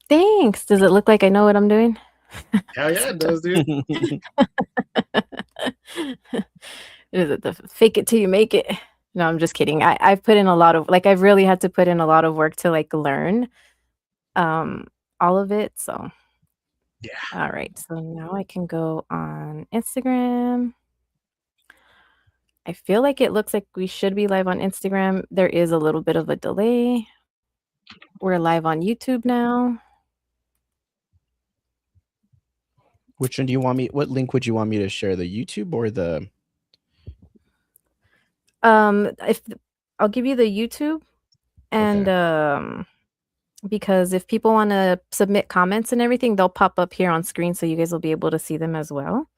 Thanks. Does it look like I know what I'm doing? Hell yeah, it does, dude. Is it the fake it till you make it? No, I'm just kidding. I've put in a lot of I've really had to put in a lot of work to learn um all of it. So Yeah. all right. So now I can go on Instagram. I feel like it looks like we should be live on Instagram. There is a little bit of a delay. We're live on YouTube now. Which one do you want me? What link would you want me to share? The YouTube or the? If I'll give you the YouTube, and because if people want to submit comments and everything, they'll pop up here on screen, so you guys will be able to see them as well.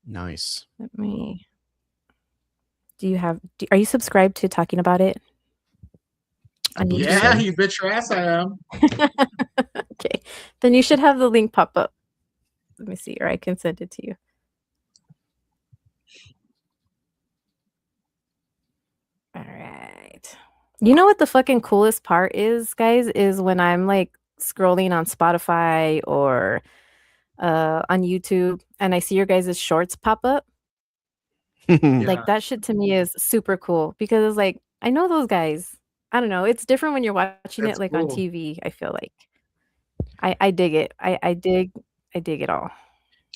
Nice. Let me. Are you subscribed to Talking About It? Yeah, you bitch your ass I am. Okay, then you should have the link pop up. Let me see, or I can send it to you. All right. You know what the fucking coolest part is, guys, is when I'm like scrolling on Spotify or on YouTube and I see your guys' shorts pop up. Like that shit to me is super cool because it's like I know those guys. I don't know. It's different when you're watching it like on TV, I feel like. I dig it. I dig it all.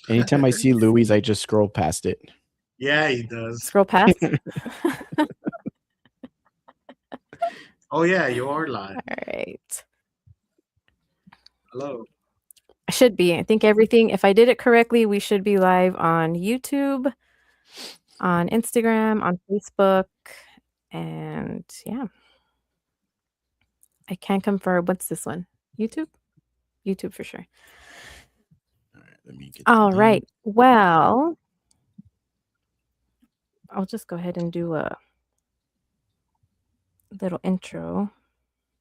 Anytime I see Louie's, I just scroll past it. Yeah, he does. Scroll past? Oh yeah, you are live. All right. Hello. I should be. I think everything, if I did it correctly, we should be live on YouTube, on Instagram, on Facebook, and yeah. I can't confirm. What's this one? YouTube? YouTube for sure. All right, let me get. All right. Well, I'll just go ahead and do a little intro.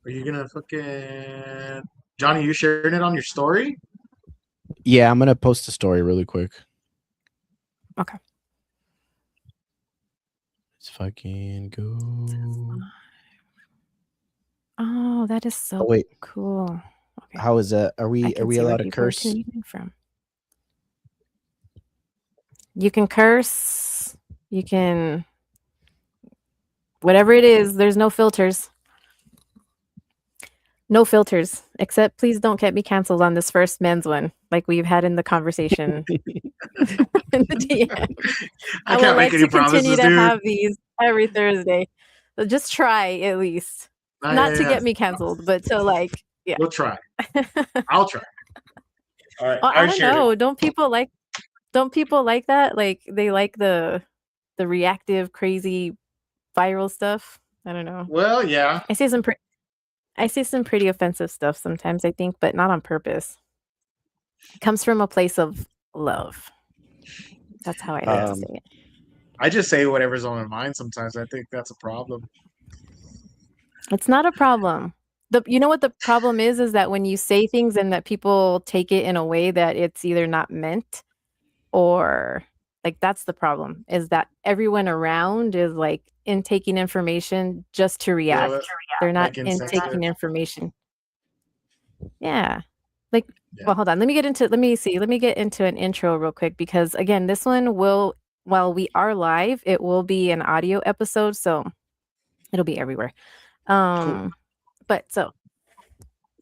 Are you gonna fucking Johnny? You sharing it on your story? Yeah, I'm gonna post a story really quick. Okay. Let's fucking go. Oh, that is so cool. Okay. How is that? Are we allowed to curse? From. You can curse. You can whatever it is. There's no filters. No filters. Except please don't get me canceled on this first men's one, like we've had in the conversation. In the DM. I can't make any promises, continue to have these every Thursday. So just try at least. Not to get me canceled, but to yeah. We'll try. I'll try. All right. I don't know. Don't people like that? Like they like the reactive, crazy, viral stuff. I don't know. Well, yeah. I say some pretty offensive stuff sometimes, I think, but not on purpose. It comes from a place of love. That's how I like to say it. I just say whatever's on my mind sometimes. I think that's a problem. It's not a problem. You know what the problem is that when you say things and that people take it in a way that it's either not meant or that's the problem, is that everyone around is intaking information just to react. They're not intaking information. Yeah. Well, hold on. Let me get into an intro real quick because again, this one will, while we are live, it will be an audio episode, so it'll be everywhere. Cool. But so,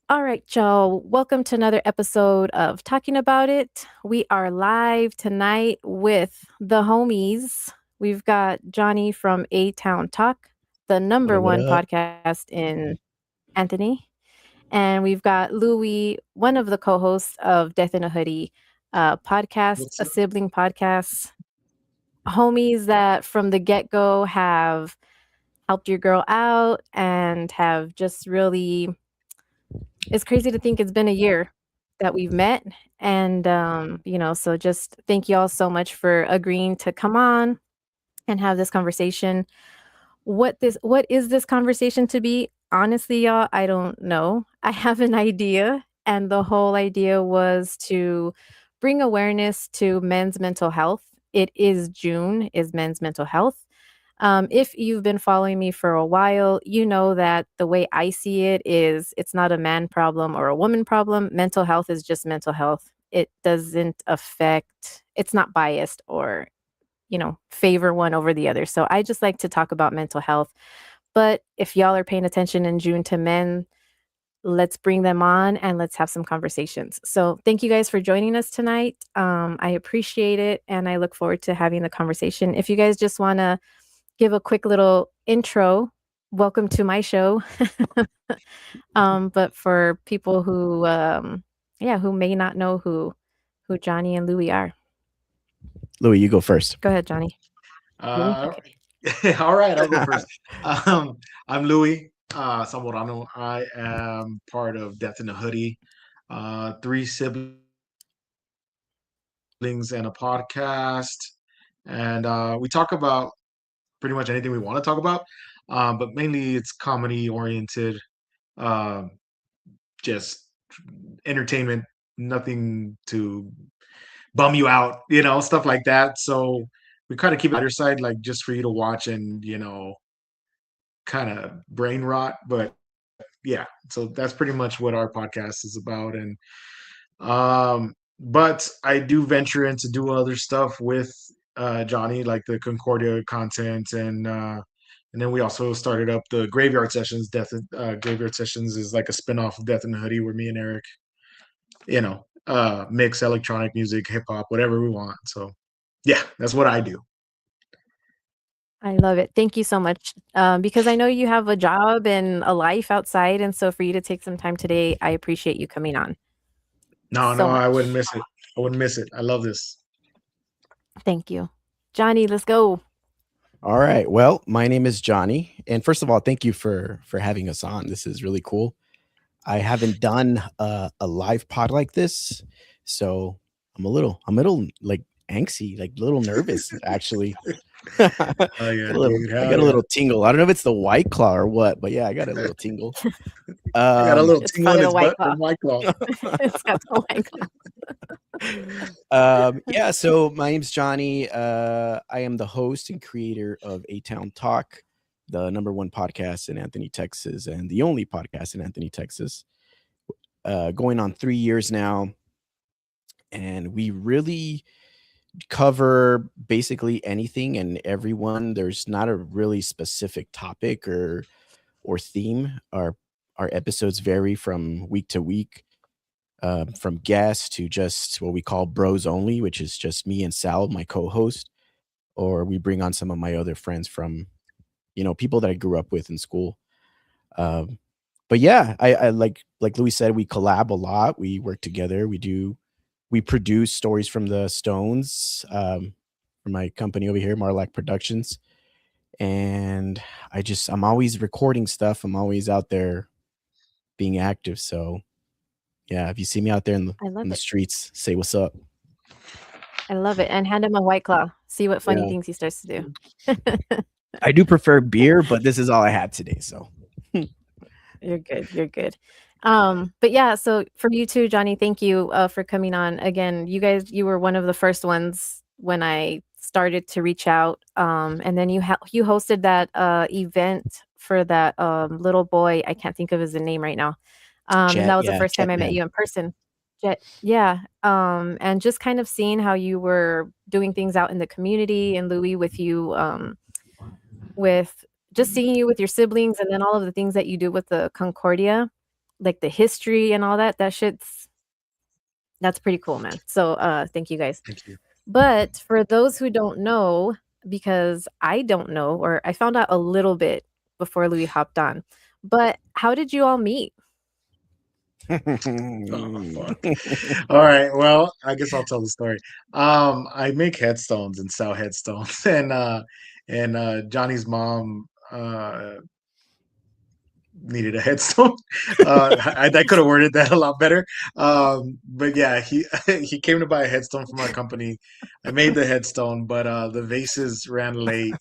all right, y'all. Welcome to another episode of Talking About It. We are live tonight with the homies. We've got Jonny from ATown Talk, the number one podcast in Anthony. And we've got Louie, one of the co-hosts of Death in a Hoodie podcast, a sibling podcast. Homies that from the get-go have helped your girl out and have just really, it's crazy to think it's been a year that we've met. And, so just thank you all so much for agreeing to come on and have this conversation. What is this conversation to be? Honestly, y'all, I don't know. I have an idea. And the whole idea was to bring awareness to men's mental health. It is June, is men's mental health. If you've been following me for a while, you know that the way I see it is it's not a man problem or a woman problem. Mental health is just mental health. It doesn't affect, it's not biased or, favor one over the other. So I just like to talk about mental health. But if y'all are paying attention in June to men, let's bring them on and let's have some conversations. So thank you guys for joining us tonight. I appreciate it. And I look forward to having the conversation. If you guys just want to give a quick little intro, welcome to my show. But for people who, who may not know who Jonny and Louie are. Louie, you go first. Go ahead, Jonny. Okay. All right, I'll go first. I'm Louie Zamorano. I am part of Death in the Hoodie, 3 siblings and a podcast, and we talk about pretty much anything we want to talk about, but mainly it's comedy oriented, um, just entertainment, nothing to bum you out, stuff like that. So we kind of keep it lighter side, like just for you to watch and kind of brain rot. But yeah, so that's pretty much what our podcast is about. And but I do venture into do other stuff with Jonny, like the Concordia content, and then we also started up the Graveyard Sessions. Graveyard Sessions is like a spinoff of Death in the Hoodie, where me and Eric, mix electronic music, hip hop, whatever we want. So yeah, that's what I do. I love it. Thank you so much. Because I know you have a job and a life outside. And so for you to take some time today, I appreciate you coming on. No, I wouldn't miss it. I wouldn't miss it. I love this. Thank you. Jonny, let's go. All right. Well, my name is Jonny. And first of all, thank you for having us on. This is really cool. I haven't done a live pod like this, so I'm a little like angsty, like a little nervous actually. Yeah, I got a little tingle. I don't know if it's the White Claw or what, but yeah, I got a little tingle. I got a little tingle in his butt from White Claw. It's got the White Claw. Yeah, so my name's Jonny. I am the host and creator of ATown Talk, the #1 podcast in Anthony, Texas, and the only podcast in Anthony, Texas. Going on 3 years now, and we really cover basically anything and everyone. There's not a really specific topic or theme. Our episodes vary from week to week, from guests to just what we call bros only, which is just me and Sal, my co-host, or we bring on some of my other friends from people that I grew up with in school. But yeah, I like Louie said, we collab a lot. We work together. We produce stories from the Stones, from my company over here, Marlac Productions. And I'm always recording stuff. I'm always out there being active. So yeah, if you see me out there in the streets, say what's up. I love it. And hand him a White Claw. See what funny things he starts to do. I do prefer beer, but this is all I had today. So you're good. But yeah, so for you too, Jonny, thank you for coming on. Again, you were one of the first ones when I started to reach out. And then you hosted that event for that little boy. I can't think of his name right now. And that was the first time I met you in person. Jet, yeah. And just kind of seeing how you were doing things out in the community, and Louie with you, with just seeing you with your siblings, and then all of the things that you do with the Concordia, like the history and all that. That's pretty cool, man. So thank you guys. Thank you. But for those who don't know, because I don't know, or I found out a little bit before Louie hopped on, but how did you all meet? Oh, fuck. All right, well, I guess I'll tell the story. I make headstones and sell headstones, and Jonny's mom needed a headstone. I could have worded that a lot better. But yeah, he came to buy a headstone from our company. I made the headstone, but the vases ran late,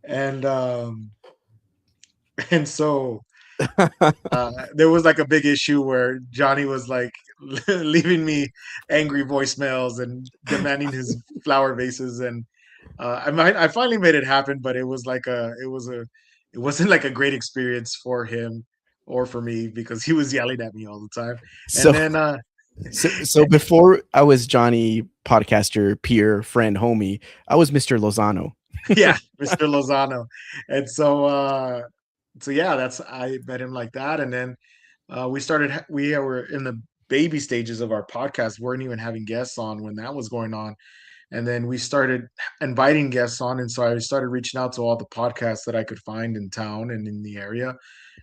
and so there was like a big issue where Jonny was like leaving me angry voicemails and demanding his flower vases, and I finally made it happen, but it was like it wasn't like a great experience for him or for me because he was yelling at me all the time. And So then so before I was Jonny, podcaster, peer, friend, homie, I was Mr. Lozano. yeah, Mr. Lozano. And so yeah, that's I met him like that, and then we were in the baby stages of our podcast, weren't even having guests on when that was going on. And then we started inviting guests on, and so I started reaching out to all the podcasts that I could find in town and in the area.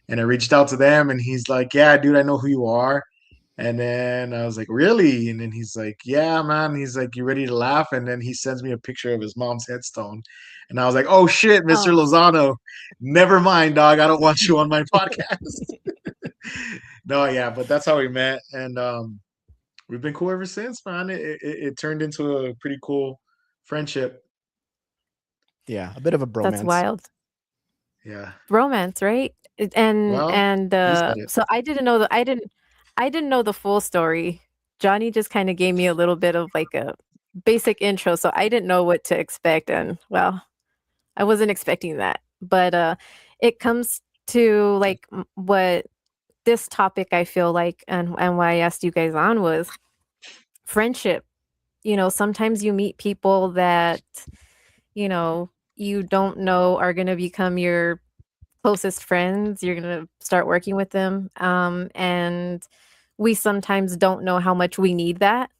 And I reached out to them, and he's like, "Yeah, dude, I know who you are." And then I was like, "Really?" And then he's like, "Yeah, man." He's like, "You ready to laugh?" And then he sends me a picture of his mom's headstone. And I was like, "Oh shit, Mr. Oh, Lozano. Never mind, dog. I don't want you on my podcast." No, yeah, but that's how we met. And we've been cool ever since, man. It turned into a pretty cool friendship. Yeah, a bit of a that's bromance. wild. Yeah. Romance, right? And Well, and you said it. so I didn't know the full story. Jonny just kind of gave me a little bit of like a basic intro, so I didn't know what to expect, and well, I wasn't expecting that. But it comes to like what this topic I feel like, and why I asked you guys on was friendship. Sometimes you meet people that you don't know are going to become your closest friends. You're going to start working with them. And we sometimes don't know how much we need that.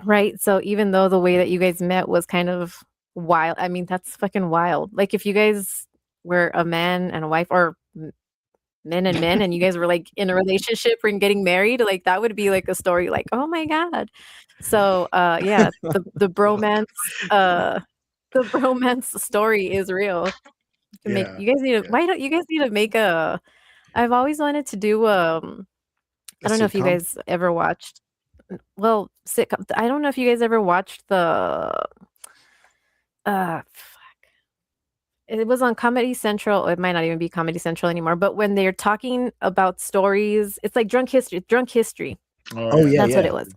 Right. So even though the way that you guys met was kind of wild, I mean, that's fucking wild. Like if you guys were a man and a wife, or men and men, and you guys were like in a relationship and getting married, like that would be like a story like, oh my God. So yeah, uh the bromance story is real. Yeah. You guys need to Yeah. why don't you guys need to make a I've always wanted to do A I don't know if you sitcom? guys ever watched sitcom. I don't know if you guys ever watched fuck. It was on Comedy Central. It might not even be Comedy Central anymore, but when they're talking about stories, it's like drunk history. Oh Oh yeah. yeah, That's what yeah. it was.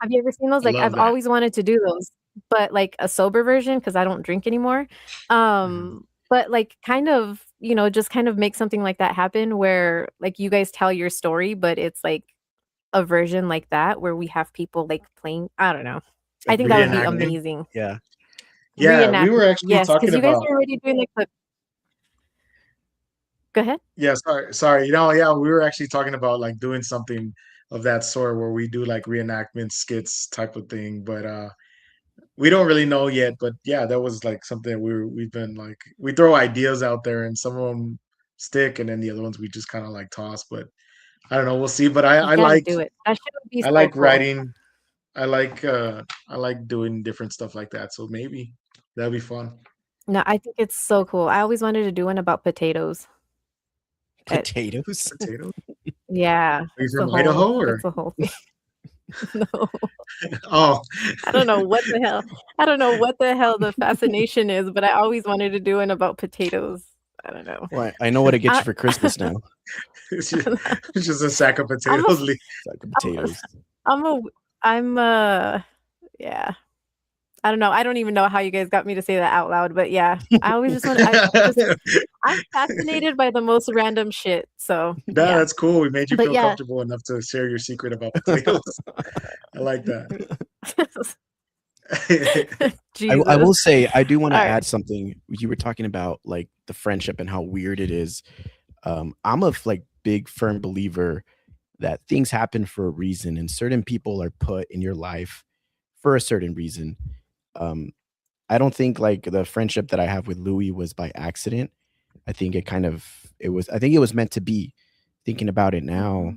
Have you ever seen those? I Like love I've that. always wanted to do those, but like a sober version because I don't drink anymore. Mhm. But like kind of, just kind of make something like that happen where like you guys tell your story, but it's like a version like that where we have people like playing. I don't know. I Like think that would be Reenacting. amazing. yeah. Yeah, we were Reenactment, actually yes, talking because you guys about are already doing like the. Go ahead. yeah, sorry. Yeah, we were actually talking about like doing something of that sort where we do like reenactment skits type of thing, but we don't really know yet. But yeah, that was like something we've been like we throw ideas out there and some of them stick and then the other ones we just kind of like toss, but I don't know, we'll see. But You gotta do it. That shit would be I so like cool. writing. I like doing different stuff like that. So maybe that'll be fun. No, I think it's so cool. I always wanted to do one about potatoes. Uh, Potatoes? Potato? yeah, Are you from Idaho or? it's a whole thing. No. Oh, I don't know what the hell. I don't know what the hell the fascination is, but I always wanted to do one about potatoes. I don't know. Well, I know what to get you I, for Christmas now. it's just a sack of I'm a, potatoes. Sack of I'm, potatoes. I'm a, I'm a, yeah. I don't know. I don't even know how you guys got me to say that out loud, but yeah, I always just want. I'm fascinated by the most random shit. So No, yeah, that's cool. We made you but feel yeah, comfortable enough to share your secret about potatoes. I like that. I Jesus. will say I do want to All right. add something. You were talking about like the friendship and how weird it is. I'm a like big firm believer that things happen for a reason and certain people are put in your life for a certain reason. Um, I don't think like the friendship that I have with Louie was by accident. I think I think it was meant to be. Thinking about it now,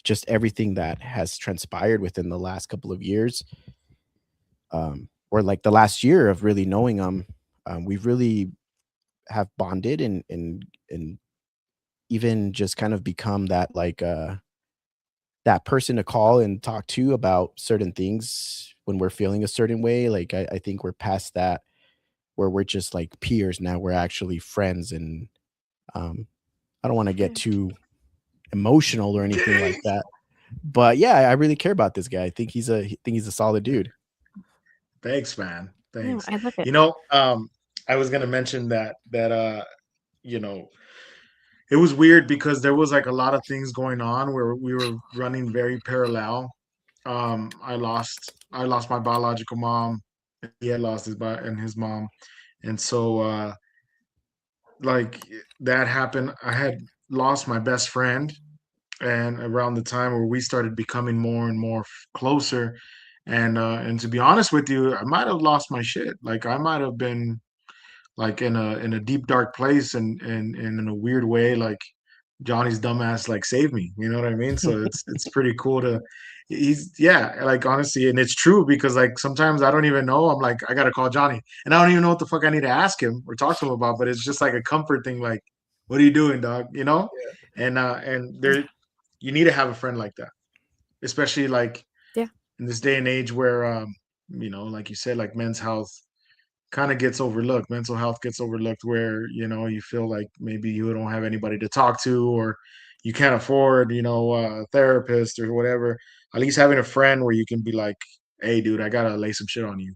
just everything that has transpired within the last couple of years, or like the last year of really knowing him, we really have bonded and even just kind of become that like that person to call and talk to about certain things when we're feeling a certain way. Like I think we're past that where we're just like peers now. We're actually friends, and um, I don't want to get too emotional or anything like that. But yeah, I really care about this guy. I think he's a solid dude. Thanks, man. No, Thanks. I love it. You know, I was gonna mention that you know, it was weird because there was like a lot of things going on where we were running very parallel. I lost my biological mom. He had lost his mom, and so like that happened. I had lost my best friend, and around the time where we started becoming more and more closer, and to be honest with you, I might have lost my shit. Like I might have been like in a deep dark place, and in a weird way, like Johnny's dumbass like saved me. You know what I mean? So it's pretty cool to he's yeah, like honestly, and it's true because like sometimes I don't even know. I'm like, I gotta call Johnny. And I don't even know what the fuck I need to ask him or talk to him about, but it's just like a comfort thing, like, what are you doing, dog? You know? And there you need to have a friend like that. Especially like Yeah. in this day and age where like you said, like men's health kind of gets overlooked. Mental health gets overlooked where, you feel like maybe you don't have anybody to talk to or you can't afford, a therapist or whatever. At least having a friend where you can be like, hey, dude, I got to lay some shit on you.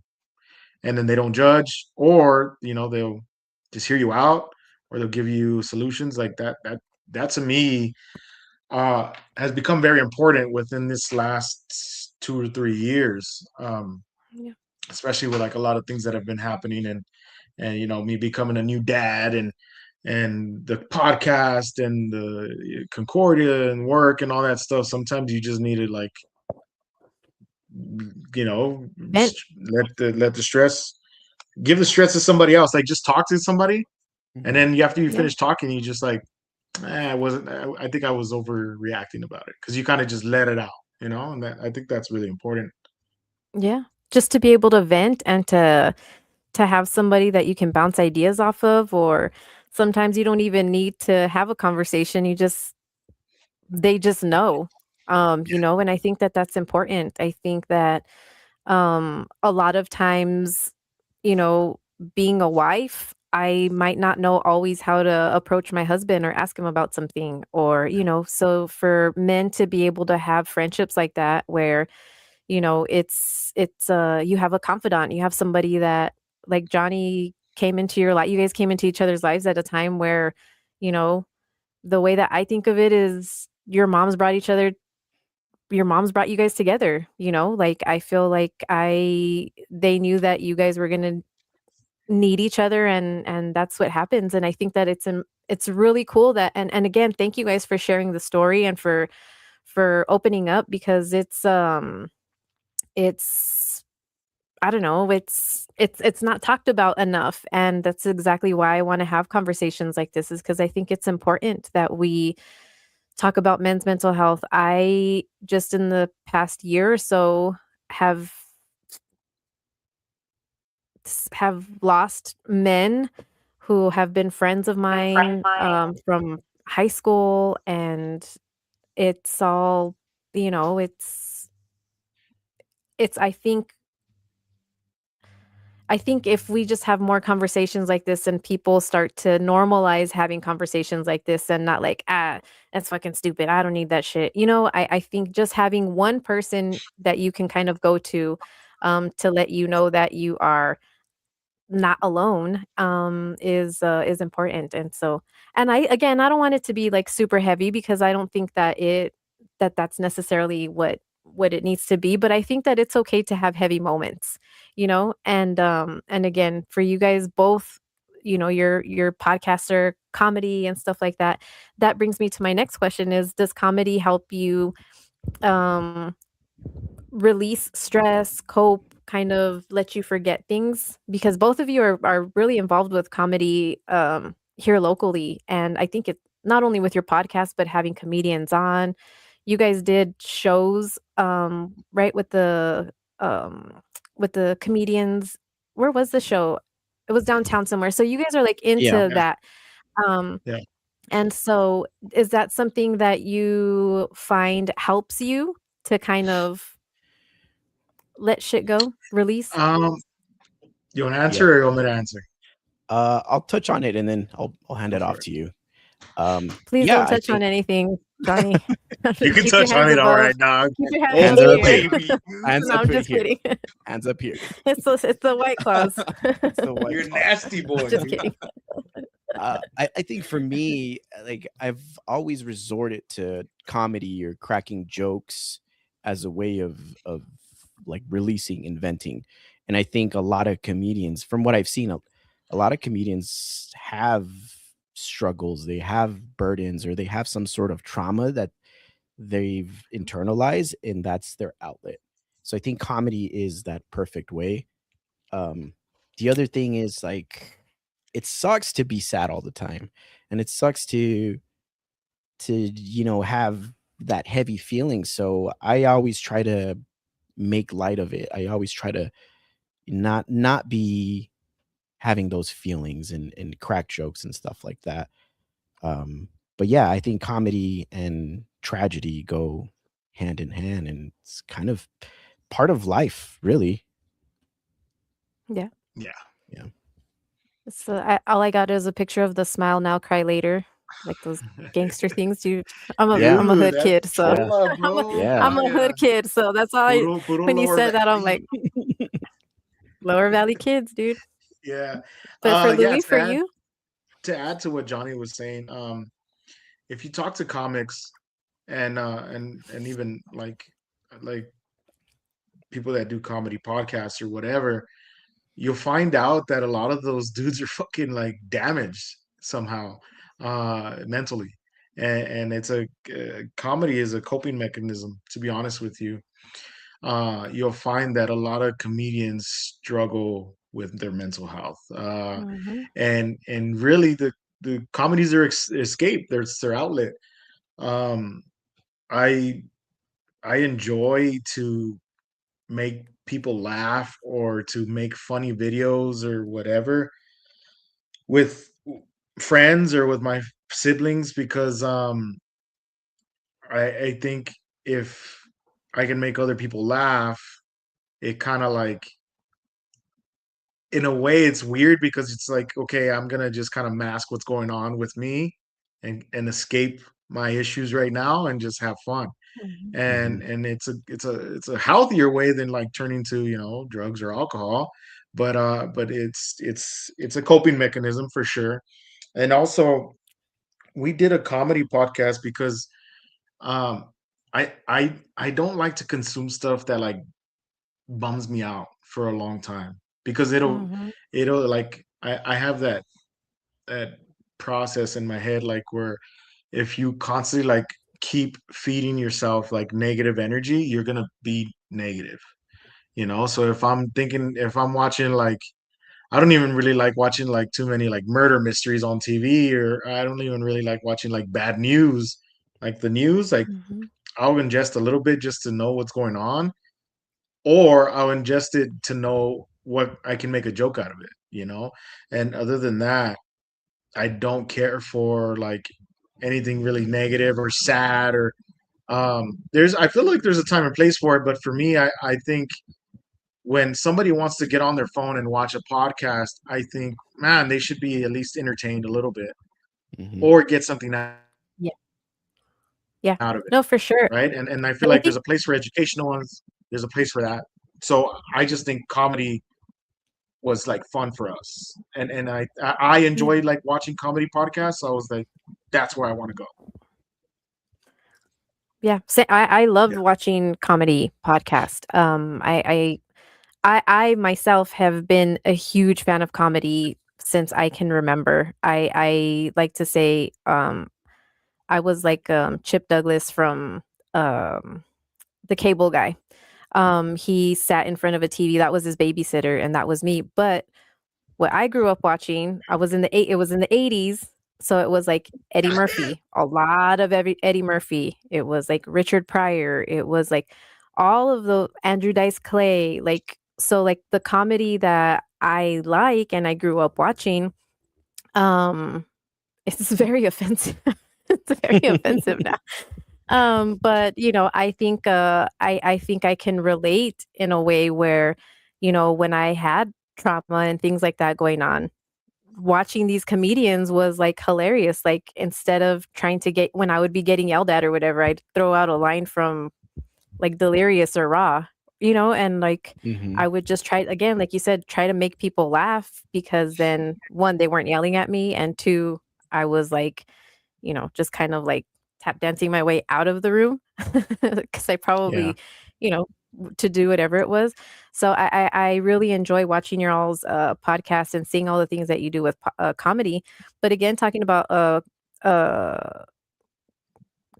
And then they don't judge or, they'll just hear you out or they'll give you solutions like that. That to me has become very important within this last 2 or 3 years. Yeah. Especially with like a lot of things that have been happening and me becoming a new dad and the podcast and the Concordia and work and all that stuff. Sometimes you just need to like you know Vent. let the stress give the stress to somebody else. Like just talk to somebody, and Mhm. then after you Yeah. finish talking, you just like I wasn't. I think I was overreacting about it because you kind of just let it out, and I think that's really important. Yeah. Just to be able to vent and to have somebody that you can bounce ideas off of, or sometimes you don't even need to have a conversation. They just know. And I think that that's important. I think that a lot of times, you know, being a wife, I might not know always how to approach my husband or ask him about something, or, so for men to be able to have friendships like that where, you have a confidant, you have somebody that, like Johnny came into your life, you guys came into each other's lives at a time where, you know, the way that I think of it is your moms brought you guys together, like I feel like they knew that you guys were going to need each other, and that's what happens. And I think that it's really cool that, and again, thank you guys for sharing the story and for opening up, because it's I don't know, it's not talked about enough, and that's exactly why I want to have conversations like this, is because I think it's important that we talk about men's mental health. I just in the past year or so have have lost men who have been friends of mine from high school, and it's all, it's I think if we just have more conversations like this and people start to normalize having conversations like this and not like, that's fucking stupid, I don't need that shit. I think just having one person that you can kind of go to let you know that you are not alone, is important. And so, and I don't want it to be like super heavy, because I don't think that's necessarily what it needs to be, but I think that it's okay to have heavy moments, and again, for you guys both, your podcaster comedy and stuff like that, that brings me to my next question: is does comedy help you um release stress, cope, kind of let you forget things? Because both of you are really involved with comedy here locally. And I think it not only with your podcast, but having comedians on. You guys did shows, right, with the comedians. Where was the show? It was downtown somewhere. So you guys are like Yeah. into Yeah, that. Um, yeah. and so is that something that you find helps you to kind of let shit go, release? Um, you want to Yeah. answer or you want me to answer? I'll touch on it and then I'll hand Go it for off it. to you. Please Yeah, don't I touch think on anything. Johnny. You can Keep your touch on hands it all above. right, dog. Keep your Hands hands in up the here. baby. air. Hands No, up I'm just here. kidding. Hands up here. It's the White Claws. It's the White You're Claw. nasty boy. Just dude. kidding. I think for me, like I've always resorted to comedy or cracking jokes as a way of like releasing, inventing. And I think a lot of comedians, from what I've seen, a lot of comedians have struggles, they have burdens, or they have some sort of trauma that they've internalized, and that's their outlet. So I think comedy is that perfect way. The other thing is like it sucks to be sad all the time, and it sucks to have that heavy feeling. So I always try to make light of it. I always try to not be having those feelings and crack jokes and stuff like that. But yeah, I think comedy and tragedy go hand in hand, and it's kind of part of life, really. Yeah. Yeah. Yeah. So all I got is a picture of the smile now, cry later, like those gangster things. Dude, I'm a Yeah. I'm a hood That's kid, so Chola, I'm a, bro. Yeah. I'm a Vaya. hood kid, so that's all I. Puro When you Lower said that, I'm Valley. like Lower Valley kids, dude. Yeah. But for Yeah, Louis, for you, to add to what Johnny was saying, if you talk to comics and even like people that do comedy podcasts or whatever, you'll find out that a lot of those dudes are fucking like damaged somehow mentally. And it's a comedy is a coping mechanism, to be honest with you. You'll find that a lot of comedians struggle with their mental health. hmm And really the comedies are escape, there's their outlet. um i I enjoy to make people laugh or to make funny videos or whatever with friends or with my siblings, because I think if I can make other people laugh, it kind of like, in a way it's weird because it's like, okay, I'm gonna just kind of mask what's going on with me and escape my issues right now and just have fun. hmm And it's a healthier way than like turning to, drugs or alcohol. But it's a coping mechanism for sure. And also, we did a comedy podcast because um I don't like to consume stuff that like bums me out for a long time, because hmm it'll like, I have that process in my head, like, where if you constantly like keep feeding yourself like negative energy, you're gonna be negative. So if I'm watching like, I don't even really like watching like too many like murder mysteries on TV, or I don't even really like watching like bad news, like the news. Like, hmm I'll ingest a little bit just to know what's going on, or I'll ingest it to know what I can make a joke out of it. And other than that, I don't care for like anything really negative or sad, or I feel like there's a time and place for it, but for me, I think when somebody wants to get on their phone and watch a podcast, I think, man, they should be at least entertained a little bit, Mhm. or get something out of it, yeah, yeah, right? no, for sure. And I feel like there's a And I place think for educational ones, there's a place for that. So I just think comedy was like fun for us, and I yeah, enjoyed like watching comedy podcasts. So I was like, that's where I want to go. yeah. I loved Yeah. watching comedy podcast. I myself have been a huge fan of comedy since I can remember. I like to say, I was like, Chip Douglas from, um, The Cable Guy. He sat in front of a TV, that was his babysitter, and that was me. But what I grew up watching, it was in the 80s, so it was like Eddie Murphy, a lot of Eddie Murphy. It was like Richard Pryor, it was like all of the Andrew Dice Clay, like, so like the comedy that I like and I grew up watching, um, it's very offensive. It's very offensive now. But I think I think I can relate in a way where, when I had trauma and things like that going on, watching these comedians was like hilarious. Like instead of trying to get when I would be getting yelled at or whatever, I'd throw out a line from like Delirious or Raw, and like Mm-hmm. I would just try again, like you said, try to make people laugh because then one, they weren't yelling at me, and two, I was like, just kind of like tap dancing my way out of the room because I Yeah. probably, to do whatever it was. So I really enjoy watching your all's podcast and seeing all the things that you do with comedy. But again, talking about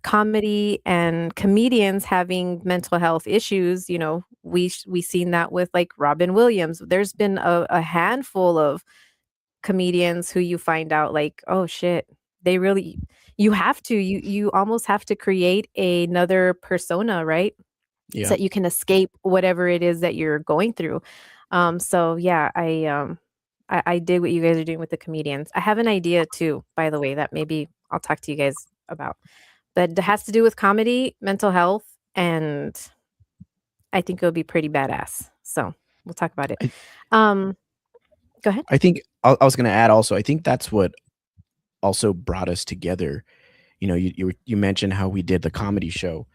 comedy and comedians having mental health issues, we seen that with like Robin Williams. There's been a handful of comedians who you find out like, oh shit, they really you almost have to create another persona, right? So Yeah. that you can escape whatever it is that you're going through. So yeah, I dig what you guys are doing with the comedians. I have an idea too, by the way, that maybe I'll talk to you guys about. But it has to do with comedy, mental health, and I think it would be pretty badass. So we'll talk about it. I, Go ahead. I think I was going to add also, I think that's what also brought us together. You mentioned how we did the comedy show.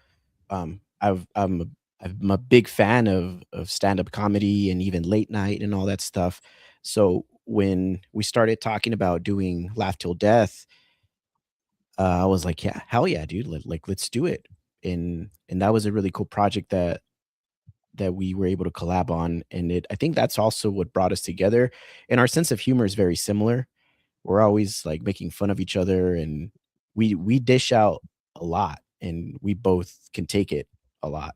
I'm a big fan of stand-up comedy and even late night and all that stuff. So when we started talking about doing Laugh Till Death, I was like, yeah, hell yeah, dude. Let's do it. And that was a really cool project that we were able to collab on. And I think that's also what brought us together. And our sense of humor is very similar. We're always like making fun of each other, and we dish out a lot, and we both can take it a lot.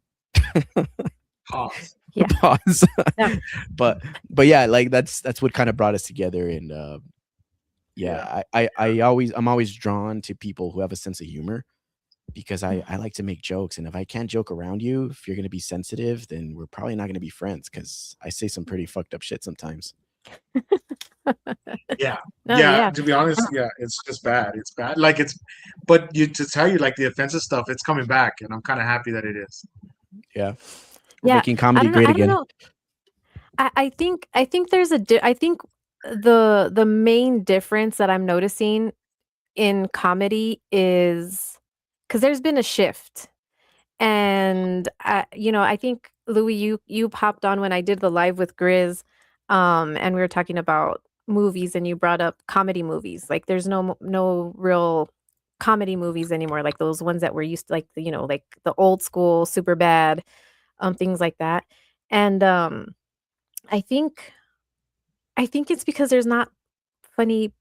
Pause. Yeah. Pause. Yeah. but yeah, like that's what kind of brought us together. And I'm always drawn to people who have a sense of humor, because I like to make jokes, and if I can't joke around you, if you're gonna be sensitive, then we're probably not gonna be friends, because I say some pretty fucked up shit sometimes. Yeah. No, Yeah. yeah. To be honest, yeah, it's just bad. It's bad. Like but to tell you like the offensive stuff, it's coming back, and I'm kind of happy that it is. Yeah, we're Yeah. making comedy great I don't again. know. I think there's I think the main difference that I'm noticing in comedy is because there's been a shift. And I think Louie, you popped on when I did the live with Grizz, and we were talking about movies, and you brought up comedy movies. Like there's no real comedy movies anymore, like those ones that we're used to, like like the old school super bad, things like that. And I think it's because there's not funny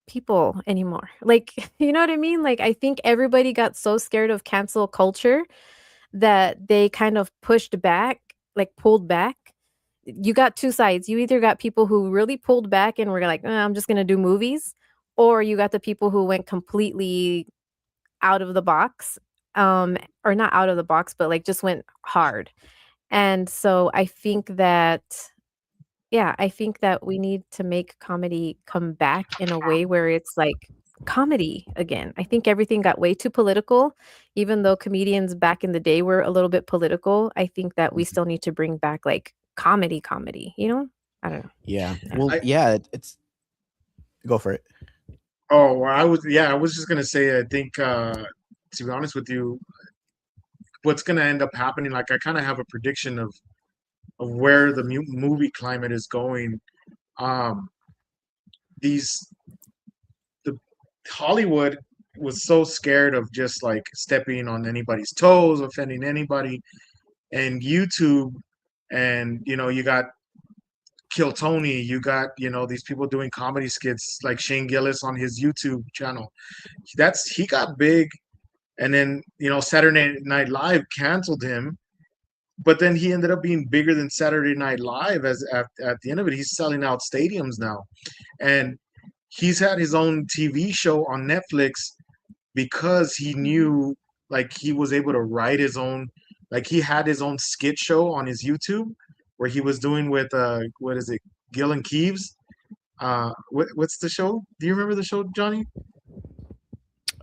people anymore. Like, you know what I mean? Like I think everybody got so scared of cancel culture that they kind of pushed back, like pulled back. You got two sides. You either got people who really pulled back and were like, I'm just going to do movies, or you got the people who went completely out of the box, or not out of the box, but like just went hard. And so I think that, yeah, I think that we need to make comedy come back in a way where it's like comedy again. I think everything got way too political. Even though comedians back in the day were a little bit political, I think that we still need to bring back like comedy, I don't know. Yeah. Well, it's go for it. Oh, well, I was just gonna say, I think to be honest with you, what's gonna end up happening, like I kind of have a prediction of where the movie climate is going. Um, these the Hollywood was so scared of just like stepping on anybody's toes, offending anybody, and YouTube, and you got Kill Tony, you got these people doing comedy skits like Shane Gillis on his YouTube channel. He got big, and then Saturday Night Live canceled him, but then he ended up being bigger than Saturday Night Live. As at the end of it, he's selling out stadiums now, and he's had his own TV show on Netflix because he knew, like, he was able to write his own, like he had his own skit show on his YouTube where he was doing with what is it, Gil and Keeves. What's the show? Do you remember the show, Johnny?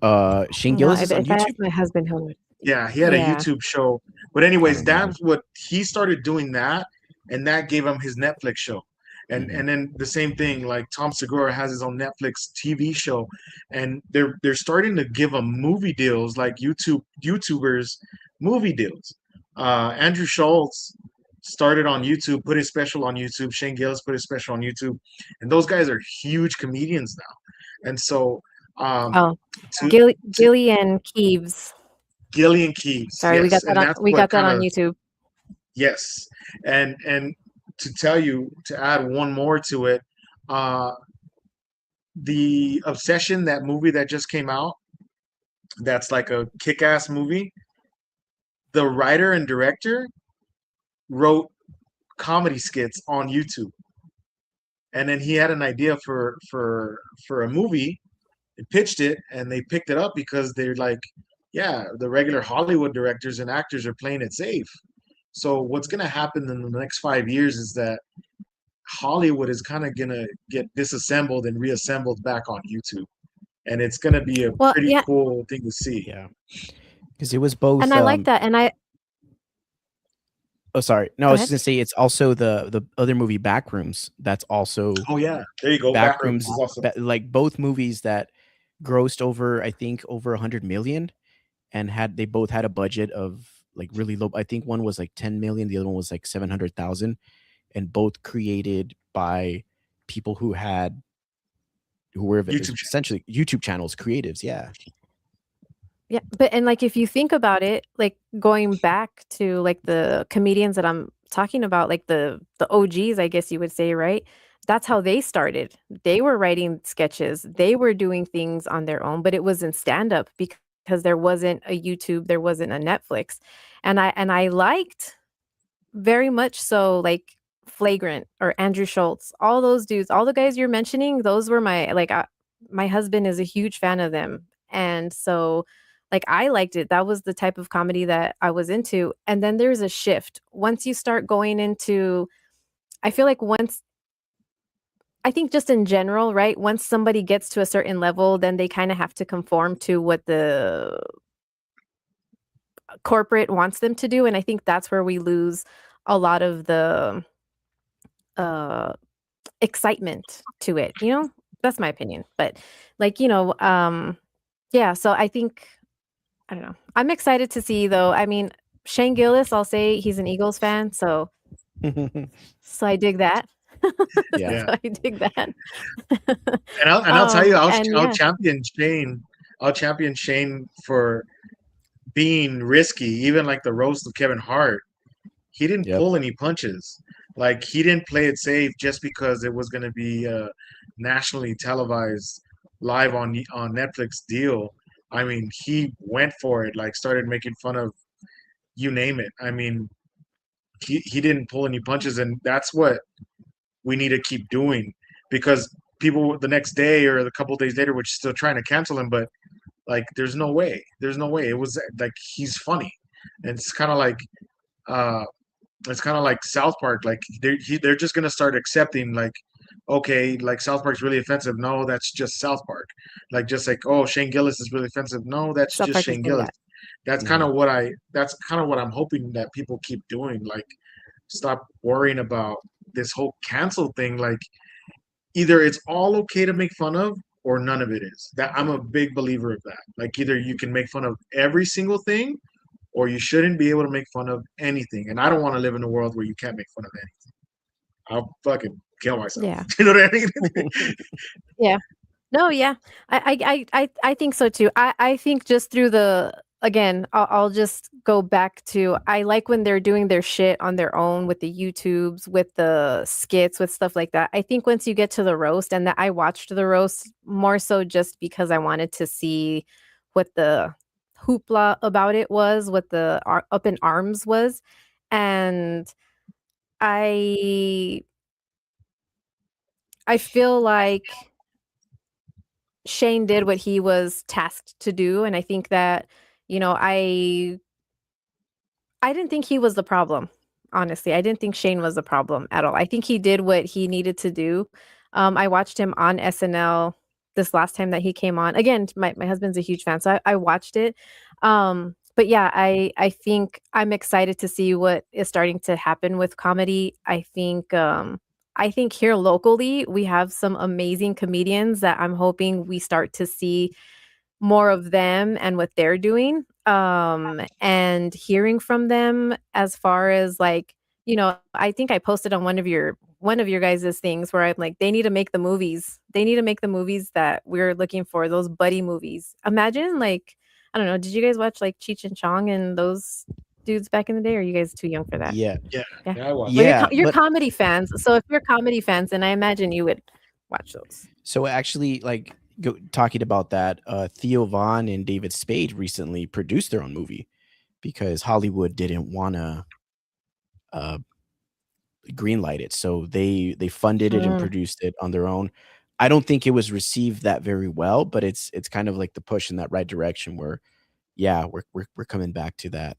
Shane No, Gillis is on if I ask YouTube. my husband, he'll know. Yeah, he had a Yeah. YouTube show. But anyways, that's what he started doing that, and that gave him his Netflix show. and then the same thing, like Tom Segura has his own Netflix TV show, and they're starting to give him movie deals, like YouTubers movie deals. Andrew Schultz started on YouTube, put his special on YouTube. Shane Gillis put his special on YouTube, and those guys are huge comedians now. And so, Oh, to to Gilly and Keeves. Gillian Keys, Sorry, yes, and that's we what got that kind on of, YouTube. yes, and to tell you, to add one more to it, uh, the Obsession, that movie that just came out, that's like a kick-ass movie. The writer and director wrote comedy skits on YouTube, and then he had an idea for a movie. They pitched it, and they picked it up because they're like, yeah, the regular Hollywood directors and actors are playing it safe. So what's gonna happen in the next 5 years is that Hollywood is kind of gonna get disassembled and reassembled back on YouTube, and it's gonna be a Well, pretty yeah, cool thing to see. Yeah, because it was both. and I like that. And I Oh, sorry. No, I Go was ahead. just gonna say it's also the other movie Backrooms. That's also Oh yeah, there you go. Backrooms Backrooms. is awesome. Like both movies that grossed over, I think, over 100 million, and they both had a budget of like really low. I think one was like 10 million, the other one was like 700,000, and both created by people who were YouTube. essentially YouTube channels, creatives. Yeah. Yeah, but and like if you think about it, like going back to like the comedians that I'm talking about, like the OGs, I guess you would say, right? That's how they started. They were writing sketches. They were doing things on their own, but it was in stand up because there wasn't a YouTube, there wasn't a Netflix. And I liked very much so, like, Flagrant or Andrew Schultz, all those dudes, all the guys you're mentioning, those were my husband is a huge fan of them, and so, like, I liked it. That was the type of comedy that I was into, and then there's a shift. Once you start going into I feel like once I think just in general, right? Once somebody gets to a certain level, then they kinda have to conform to what the corporate wants them to do, and I think that's where we lose a lot of the uh excitement to it, you know? That's my opinion. But like, yeah, so I think I don't know. I'm excited to see though. I mean, Shane Gillis, I'll say he's an Eagles fan, so I dig that. Yeah. Yeah, So I dig that. and I'll tell you, And I'll yeah, champion Shane. I'll champion Shane for being risky, even like the roast of Kevin Hart. He didn't Yep. pull any punches. Like he didn't play it safe just because it was going to be a nationally televised live on Netflix deal. I mean, he went for it. Like started making fun of you name it. I mean, he didn't pull any punches, and that's what we need to keep doing because people the next day or a couple days later were still trying to cancel him, but like there's no way it was like he's funny, and uh it's kind of like South Park. Like they're just gonna start accepting like, okay, like South Park's really offensive. No, that's just South Park. Like just like, oh, Shane Gillis is really offensive. No, that's South just Park is Shane doing Gillis. that. Mhm. That's kind of what I'm hoping that people keep doing. Like stop worrying about this whole cancel thing. Like either it's all okay to make fun of or none of it is. That I'm a big believer of that. Like either you can make fun of every single thing or you shouldn't be able to make fun of anything. And I don't want to live in a world where you can't make fun of anything. I'll fucking kill myself. Yeah. You know what I mean? Yeah. No, yeah. I think so too. I think just through the again, I'll just go back to I like when they're doing their shit on their own with the YouTubes, with the skits, with stuff like that. I think once you get to the roast, and that I watched the roast more so just because I wanted to see what the hoopla about it was, what the up in arms was, and I I feel like Shane did what he was tasked to do, and I think that, you know, I didn't think he was the problem, honestly. I didn't think Shane was the problem at all. I think he did what he needed to do. I watched him on SNL this last time that he came on. Again, my husband's a huge fan, so I watched it. But yeah, I think I'm excited to see what is starting to happen with comedy. I think I think here locally, we have some amazing comedians that I'm hoping we start to see more of them and what they're doing. And hearing from them as far as like, I think I posted on one of your guys' things where I'm like, they need to make the movies. They need to make the movies that we're looking for, those buddy movies. Imagine like, I don't know, did you guys watch like Cheech and Chong and those dudes back in the day? Or are you guys too young for that? Yeah. Yeah, Yeah. yeah, I was. Well, Yeah. you're But comedy fans. So if you're comedy fans, then I imagine you would watch those. so actually, like talking about that, Theo Von and David Spade recently produced their own movie because Hollywood didn't want to greenlight it. So they funded it and Mm. produced it on their own. I don't think it was received that very well, but it's kind of like the push in that right direction where, yeah, we're coming back to that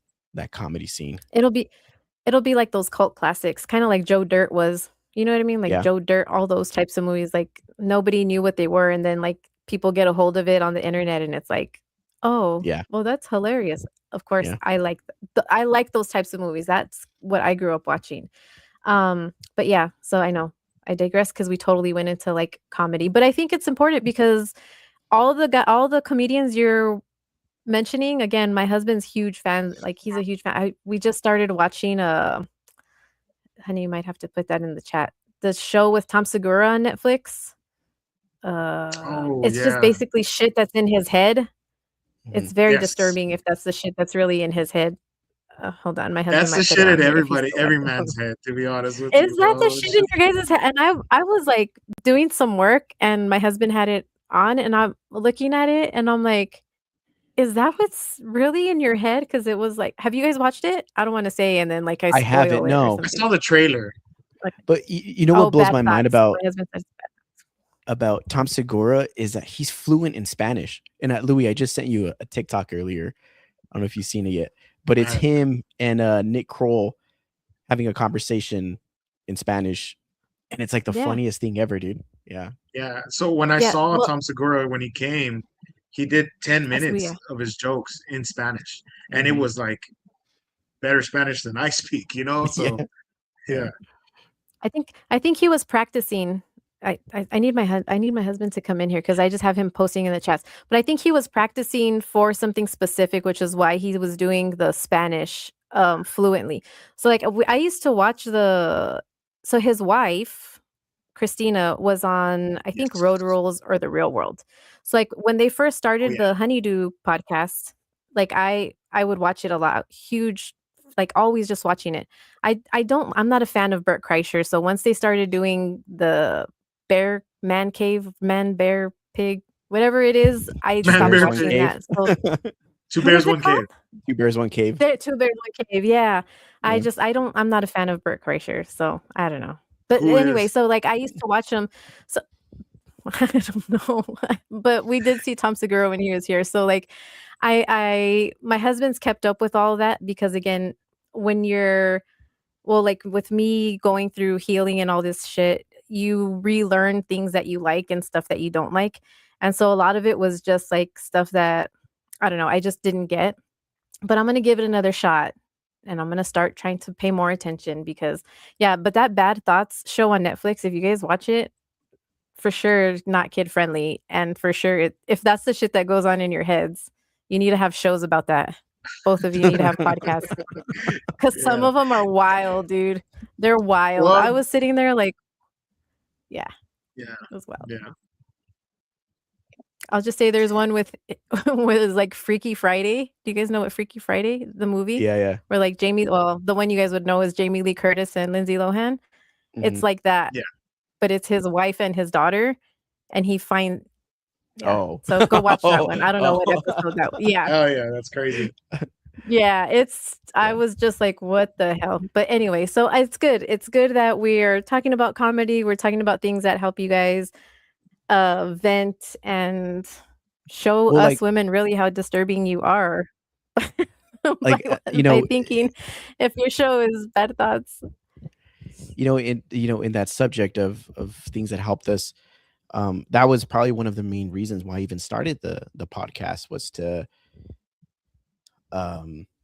comedy scene. It'll be like those cult classics, kind of like Joe Dirt was. You know what I mean? Like Yeah. Joe Dirt, all those types of movies. Like nobody knew what they were, and then like people get a hold of it on the internet, and it's like, oh, Yeah. well, that's hilarious. Of course, Yeah. I like those types of movies. That's what I grew up watching. But yeah, so I know I digress because we totally went into like comedy, but I think it's important because all the comedians you're mentioning, again, my husband's huge fan. Like he's a huge fan. We just started watching honey, you might have to put that in the chat. The show with Tom Segura on Netflix. Oh It's just yeah, basically shit that's in his head. It's Mhm. very yes. disturbing if that's the shit that's really in his head. Hold on, my husband That's the might put it shit in on here if he's still every watching. man's head. To be honest with Is you, that the oh shit in shit. your guys' head? And I was like doing some work and my husband had it on and I'm looking at it and I'm like, is that what's really in your head? Because it was like, have you guys watched it? I don't want to say and then like I I haven't, spoil it or no. I something. saw the trailer. Like, But you know oh, what blows bad my mind thoughts. My husband says about Tom Segura is that he's fluent in Spanish. And Louie, I just sent you a TikTok earlier. I don't know if you've seen it yet, but it's Man. him and Nick Kroll having a conversation in Spanish, and it's like the yeah. funniest thing ever, dude. Yeah. Yeah. So when I Yeah. saw Well, Tom Segura when he came, he did 10 that's minutes yeah. of his jokes in Spanish, and it Mhm. was like better Spanish than I speak. Yeah. So yeah. I think he was practicing. I need I need my husband to come in here because I just have him posting in the chats. But I think he was practicing for something specific, which is why he was doing the Spanish fluently. So like I used to watch so his wife Christina was on I think Yes. Road Rules or The Real World. So like when they first Oh started yeah. the Honeydew podcast, like I would watch it a lot. Huge, like always just watching it. I'm not a fan of Bert Kreischer. So once they started doing the bear man cave, man bear pig, whatever it is, I Two Man, stopped Bears, Bear One Pig. watching Cave. that. So Two what bears, is it one cave. called? Two Bears, One Cave. Two Bears One Cave. Yeah. Yeah. I'm not a fan of Bert Kreischer, so I don't know. But Who anyway, is? so like I used to watch him. So I don't know, but we did see Tom Segura when he was here. So like, my husband's kept up with all of that because again, when you're, well, like with me going through healing and all this shit, you relearn things that you like and stuff that you don't like. And so a lot of it was just like stuff that, I don't know, I just didn't get, but I'm going to give it another shot. And I'm going to start trying to pay more attention because, yeah, but that Bad Thoughts show on Netflix, if you guys watch it, for sure not kid friendly, and for sure if that's the shit that goes on in your heads, you need to have shows about that. Both of you need to have podcasts because some Yeah. of them are wild, dude. They're wild. Well, I was sitting there like, yeah, yeah. it was wild. Yeah. I'll just say there's one with with like Freaky Friday. Do you guys know what Freaky Friday, the movie? Yeah. Where like the one you guys would know is Jamie Lee Curtis and Lindsay Lohan. It's Mhm. like that, Yeah. but it's his wife and his daughter, and yeah. Oh. So go watch that one. I don't know what episode that. Yeah, Oh yeah, that's crazy. yeah. I Yeah. was just like, what the hell? But anyway, so it's good. It's good that we're talking about comedy. We're talking about things that help you guys vent and show Well, us like women really how disturbing you are. like By thinking if your show is Bad Thoughts. in that subject of things that helped us, that was probably one of the main reasons why I even started the podcast was to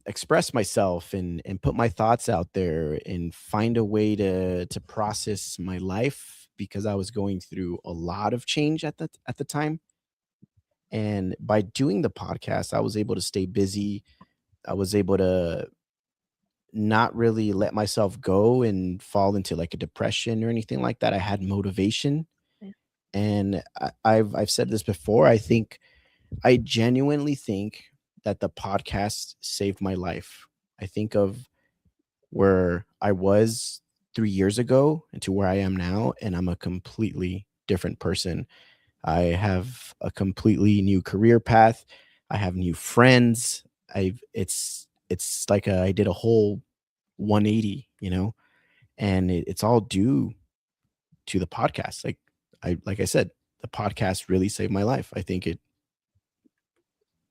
express myself and put my thoughts out there and find a way to process my life because I was going through a lot of change at the time. And by doing the podcast, I was able to stay busy. I was able to not really let myself go and fall into like a depression or anything like that. I had motivation, Yeah. and I've said this before. I genuinely think that the podcast saved my life. I think of where I was 3 years ago and to where I am now, and I'm a completely different person. I have a completely new career path. I have new friends. It's like I did a whole 180, and it's all due to the podcast. Like I said, the podcast really saved my life. I think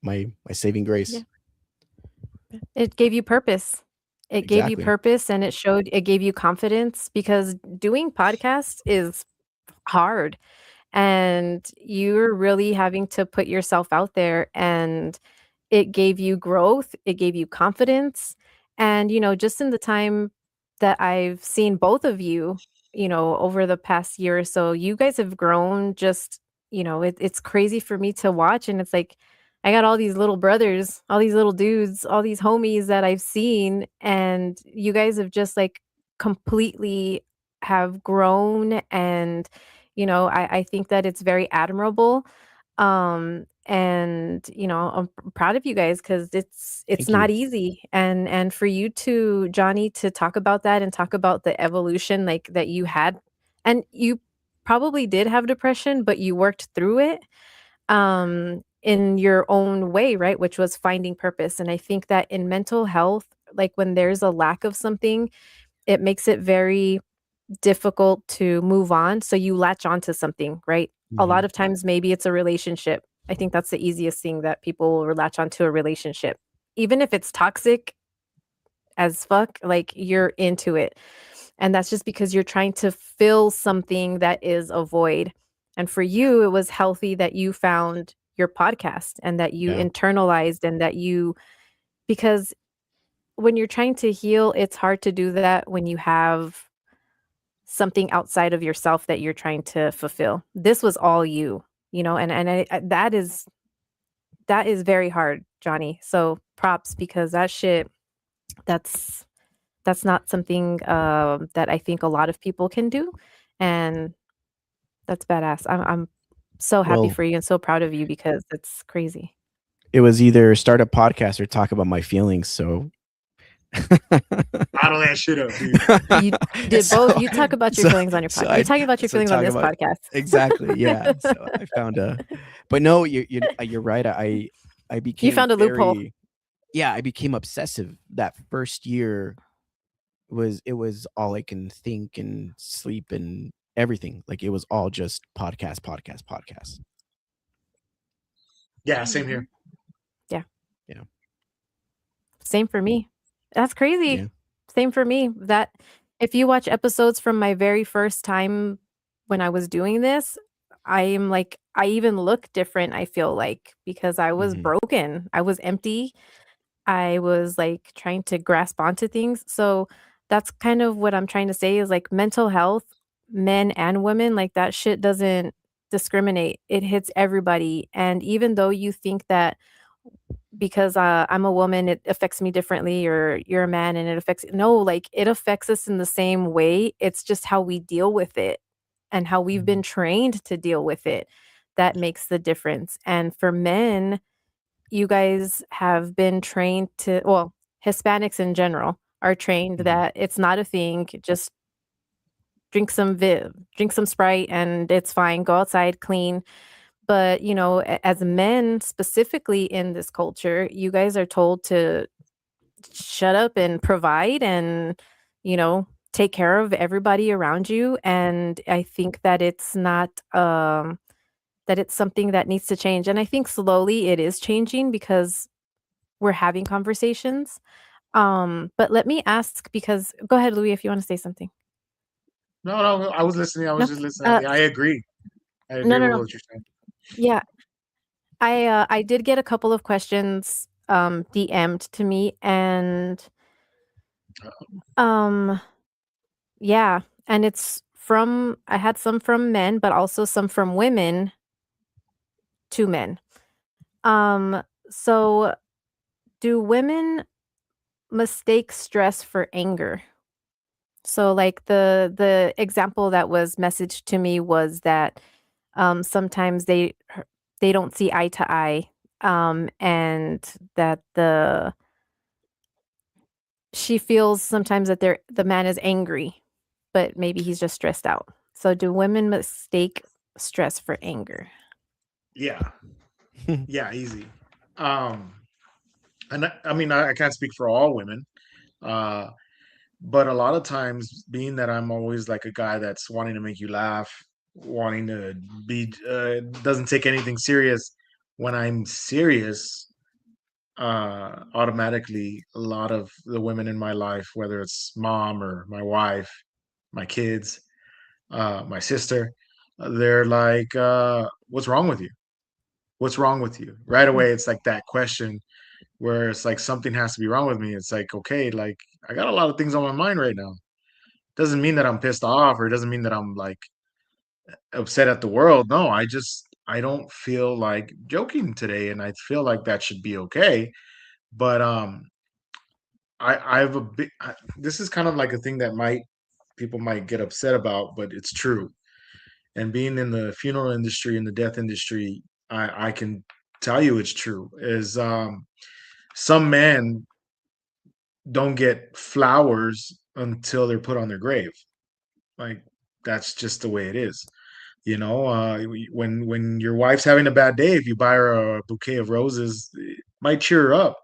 my saving grace. Yeah. It gave you purpose. It gave you Exactly. purpose and it gave you confidence because doing podcasts is hard and you're really having to put yourself out there and it gave you growth, it gave you confidence. And, just in the time that I've seen both of you, over the past year or so, you guys have grown just, it's crazy for me to watch. And it's like, I got all these little brothers, all these little dudes, all these homies that I've seen. And you guys have just like completely have grown. And, I think that it's very admirable. And I'm proud of you guys because it's Thank you. not easy. And for you to Johnny to talk about that and talk about the evolution like that you had, and you probably did have depression, but you worked through it in your own way, right? Which was finding purpose. And I think that in mental health, like when there's a lack of something, it makes it very difficult to move on. So you latch onto something, right? A lot Mhm. of times, maybe it's a relationship. I think that's the easiest thing that people will latch onto a relationship. Even if it's toxic as fuck, like you're into it. And that's just because you're trying to fill something that is a void. And for you, it was healthy that you found your podcast and that you Yeah. internalized and that because when you're trying to heal, it's hard to do that when you have something outside of yourself that you're trying to fulfill. This was all you, that is very hard, Johnny. So props because that shit, that's that's not something that I think a lot of people can do, and that's badass. I'm so happy Well, for you and so proud of you because it's crazy. it was either start a podcast or talk about my feelings. So Bottle that shit up, dude. You did both. You talk about your so feelings on your so podcast. You're talking about your so feelings on talk this about podcast. exactly. Yeah. So I found but no, you're right. I You became found a loophole. I became obsessive that first year. It was all I can think and sleep and everything. Like it was all just podcast. Yeah, same Mhm. here. Yeah. Yeah. Same for me. That's crazy. Yeah. Same for me. That if you watch episodes from my very first time when I was doing this, I am like I even look different, I feel like, because I was Mhm. broken. I was empty. I was like trying to grasp onto things. So that's kind of what I'm trying to say is like mental health, men and women, like that shit doesn't discriminate. It hits everybody. And even though you think that because I'm a woman, it affects me differently, or you're a man and it affects no, like it affects us in the same way. It's just how we deal with it and how we've been Mhm. trained to deal with it that makes the difference. And for men, you guys have been trained to, well, Hispanics in general are trained Mhm. that it's not a thing. Just drink some Sprite and it's fine. Go outside, clean. But, as men, specifically in this culture, you guys are told to shut up and provide and, take care of everybody around you. And I think that it's not, that it's something that needs to change. And I think slowly it is changing because we're having conversations. But let me ask because go ahead, Louie, if you want to say something. No, no, I was listening. I was No? just listening. I agree. I No, agree no, with no. what you're saying. Yeah. I did get a couple of questions DM'd to me, and um yeah, and I had some from men, but also some from women to men. So do women mistake stress for anger? So like the example that was messaged to me was that sometimes they don't see eye to eye, and that she feels sometimes that the man is angry, but maybe he's just stressed out. So do women mistake stress for anger? Yeah, yeah, easy. Um, and I mean, I can't speak for all women, uh, but a lot of times, being that I'm always like a guy that's wanting to make you laugh, wanting to be, doesn't take anything serious. When I'm serious, automatically, a lot of the women in my life, whether it's mom or my wife, my kids, my sister, they're like, "What's wrong with you? What's wrong with you?" Right Mm, away, it's like that question where it's like something has to be wrong with me. It's like, okay, like I got a lot of things on my mind right now. Doesn't mean that I'm pissed off, or it doesn't mean that I'm like upset at the world. No, I don't feel like joking today, and I feel like that should be okay. But I have a big. This is kind of like a thing that might people might get upset about, but it's true. And being in the funeral industry and the death industry, I can tell you it's true. Is some men don't get flowers until they're put on their grave. Like that's just the way it is. You know, when your wife's having a bad day, if you buy her a bouquet of roses, it might cheer her up.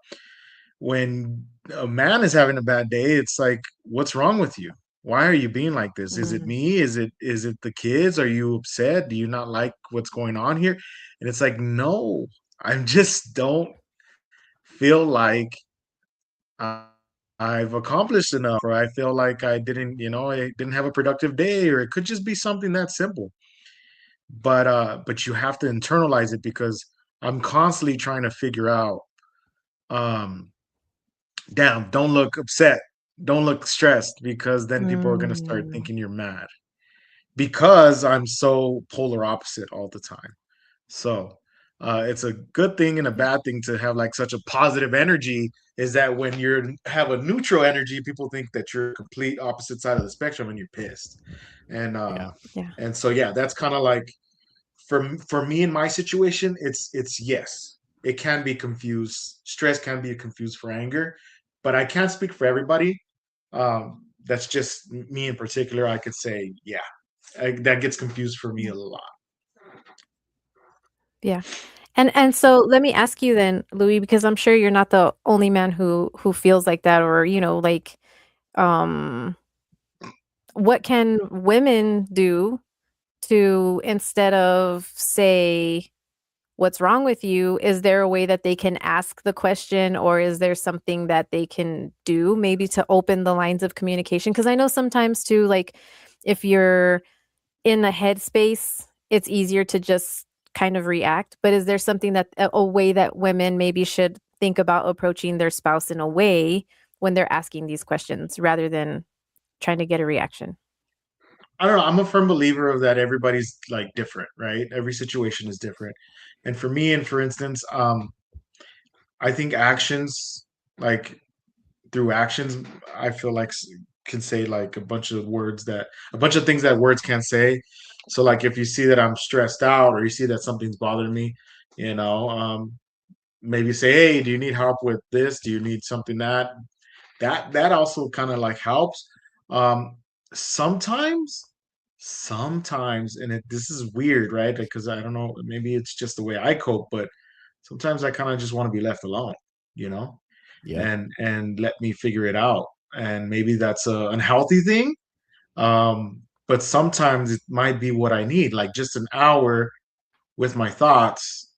When a man is having a bad day, it's like, what's wrong with you? Why are you being like this? Is it mm, me? Is it the kids? Are you upset? Do you not like what's going on here? And it's like, no, I just don't feel like I've accomplished enough, or I feel like I didn't have a productive day, or it could just be something that simple. But you have to internalize it because I'm constantly trying to figure out, um, damn, don't look upset, don't look stressed, because then people are gonna start mm, thinking you're mad. Because I'm so polar opposite all the time. So, it's a good thing and a yeah, bad thing to have like such a positive energy. Is that when you have a neutral energy, people think that you're complete opposite side of the spectrum and you're pissed. And Yeah. yeah, and so yeah, that's kind of like for me in my situation, it's yes, it can be confused. Stress can be confused for anger, but I can't speak for everybody. That's just me in particular. I could say, yeah, that gets confused for me yeah, a lot. yeah. And so let me ask you then, Louis, because I'm sure you're not the only man who feels like that, or like um what can women do to, instead of say what's wrong with you, is there a way that they can ask the question, or is there something that they can do maybe to open the lines of communication? Because I know sometimes too, like if you're in the headspace, it's easier to just kind of react. But is there something that a way that women maybe should think about approaching their spouse in a way when they're asking these questions rather than trying to get a reaction? I don't know. I'm a firm believer of that. Everybody's like different, right? Every situation is different. And for me, and for instance, I think actions, like through actions, I feel like can say like a bunch of things that words can't say. So like if you see that I'm stressed out, or you see that something's bothering me, you know, maybe say, hey, do you need help with this? Do you need something that also kind of like helps. Um, sometimes, sometimes, and this is weird, right? Because I don't know, maybe it's just the way I cope, but sometimes I kind of just want to be left alone, you know, Yeah. and let me figure it out. And maybe that's a unhealthy thing. But sometimes it might be what I need, like just an hour with my thoughts,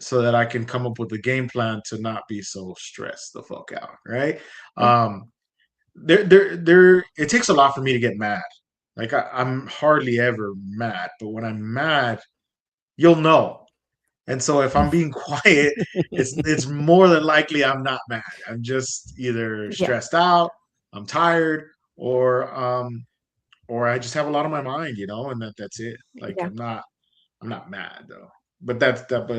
so that I can come up with a game plan to not be so stressed the fuck out, right? Yeah. Um, there it takes a lot for me to get mad. I'm hardly ever mad, but when I'm mad, you'll know. And so if I'm being quiet, it's more than likely I'm not mad. I'm just either Yeah. stressed out, I'm tired, or I just have a lot on my mind, and that's it. Like Yeah. I'm not mad though. But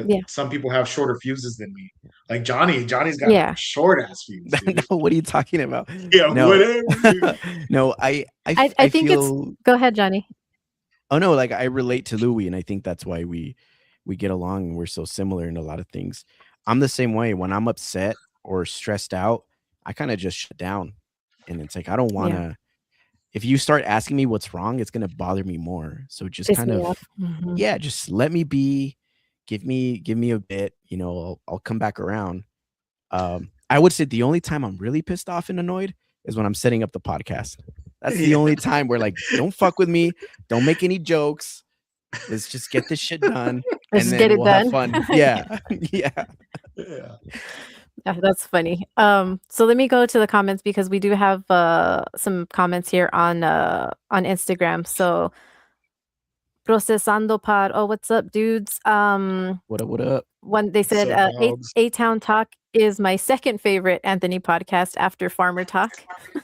Yeah. some people have shorter fuses than me. Like Johnny. Johnny's got a Yeah. short ass fuse, dude. No, what are you talking about? Yeah, No. whatever, dude. No, I I think it's feel go ahead, Johnny. oh no, like I relate to Louie, and I think that's why we get along and we're so similar in a lot of things. I'm the same way. When I'm upset or stressed out, I kind of just shut down. And it's like I don't want Yeah. to if you start asking me what's wrong, it's going to bother me more. So just Piss kind me of off. Mhm. yeah, just let me be. Give me a bit, I'll come back around. I would say the only time I'm really pissed off and annoyed is when I'm setting up the podcast. That's the Yeah. only time where like, don't fuck with me, don't make any jokes. Let's just get this shit done, Let's and just get then it we'll have done. fun. Yeah. Yeah, yeah. Yeah. That's funny. So let me go to the comments because we do have some comments here on Instagram. So Procesando Pod. Oh, what's up, dudes? What up? What up? When they said So dogs. ATown Talk is my second favorite Anthony podcast after Farmer Talk.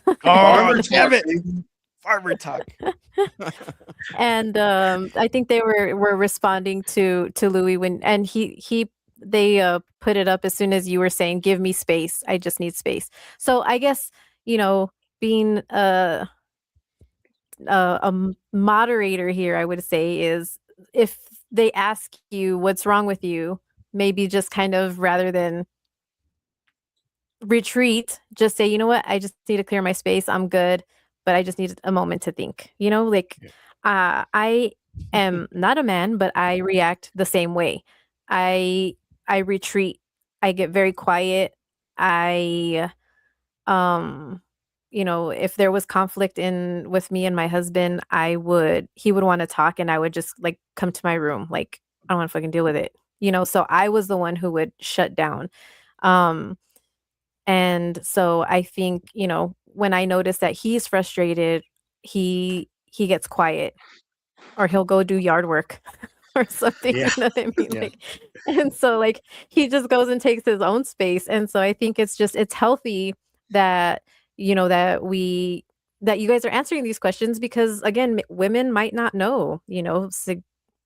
Oh, Farmer damn talk, it! baby. Farmer talk. And I think they were responding to Louis when and they put it up as soon as you were saying give me space. I just need space. So I guess, being a moderator here, I would say is if they ask you what's wrong with you, maybe just kind of rather than retreat, just say, you know what, I just need to clear my space. I'm good, but I just need a moment to think. Like Yeah. I am not a man, but I react the same way. I I retreat. I get very quiet. I if there was conflict in with me and my husband, he would want to talk and I would just like come to my room. Like, I don't want to fucking deal with it. So I was the one who would shut down. Um, and so I think, when I notice that he's frustrated, he gets quiet or he'll go do yard work or something, Yeah. you know what I mean? Yeah. Like, and so like he just goes and takes his own space. And so I think it's healthy that, that you guys are answering these questions because again, women might not know, True.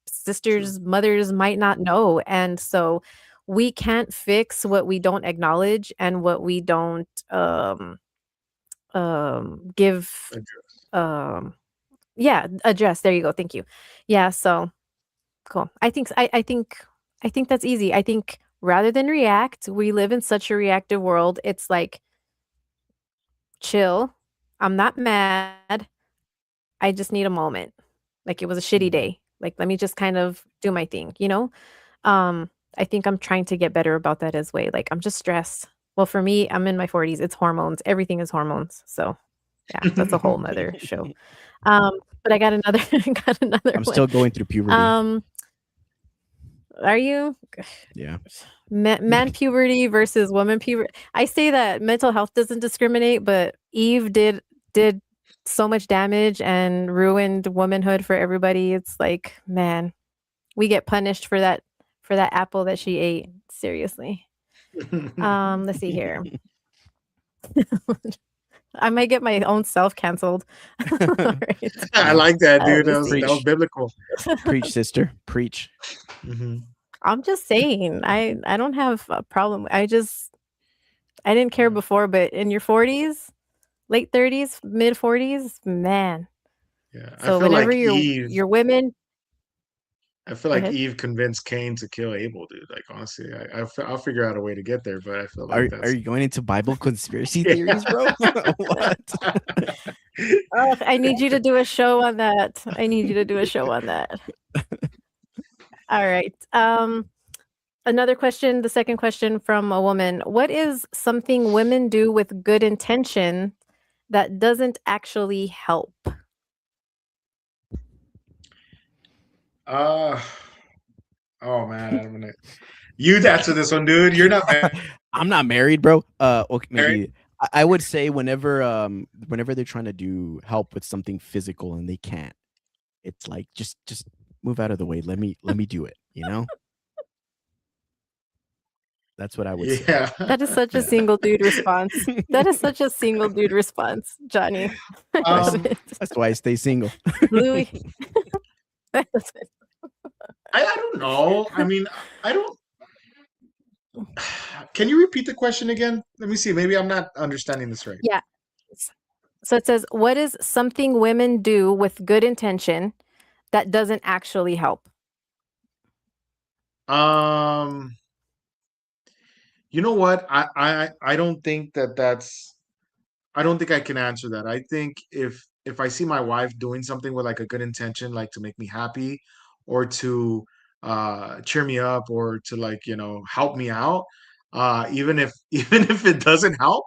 sisters, mothers might not know. And so we can't fix what we don't acknowledge and what we don't give um yeah, address. There you go. Thank you. Yeah, so cool. I think that's easy. I think rather than react, we live in such a reactive world. It's like chill. I'm not mad. I just need a moment. Like it was a shitty Mhm. day. Like let me just kind of do my thing. Um I think I'm trying to get better about that as well. Like I'm just stressed. Well, for me, I'm in my 40s. It's hormones. Everything is hormones. So, yeah, that's a whole nother show. But I got another got another I'm one. still going through puberty. Are you? Yeah. Man puberty versus woman puberty. I say that mental health doesn't discriminate, but Eve did so much damage and ruined womanhood for everybody. It's like, man, we get punished for that apple that she ate. Seriously. Let's see here. I might get my own self canceled. Right. I like that, dude. Let's That was Preach. biblical. Preach, sister. Preach. Mhm. I'm just saying, I don't have a problem. I didn't care before, but in your 40s, late 30s, mid 40s, man. Yeah. So whenever you're women, I feel go like ahead. Eve convinced Cain to kill Abel, dude. Like honestly, I'll figure out a way to get there, but I feel like Are that's you going into Bible conspiracy yeah. theories, bro? What? Oh, I need you to do a show on that. I need you to do a show on that. All right. Another question, the second question from a woman. What is something women do with good intention that doesn't actually help? Uh oh man, I'm gonna you answer this one, dude. You're not I'm not married, bro. Okay, married. maybe I would say whenever they're trying to do help with something physical and they can't, it's like just move out of the way. Let me do it. That's what I would say. Yeah. That is such a single dude response. That is such a single dude response, Johnny. I love Um, it. That's why I stay single. Louie. I don't know. I mean, I don't. Can you repeat the question again? Let me see. Maybe I'm not understanding this right. Yeah. So it says, what is something women do with good intention that doesn't actually help? Um, you know what? I don't think that's. I don't think I can answer that. I think if I see my wife doing something with like a good intention, like to make me happy, or to cheer me up, or to like help me out, even if even if it doesn't help,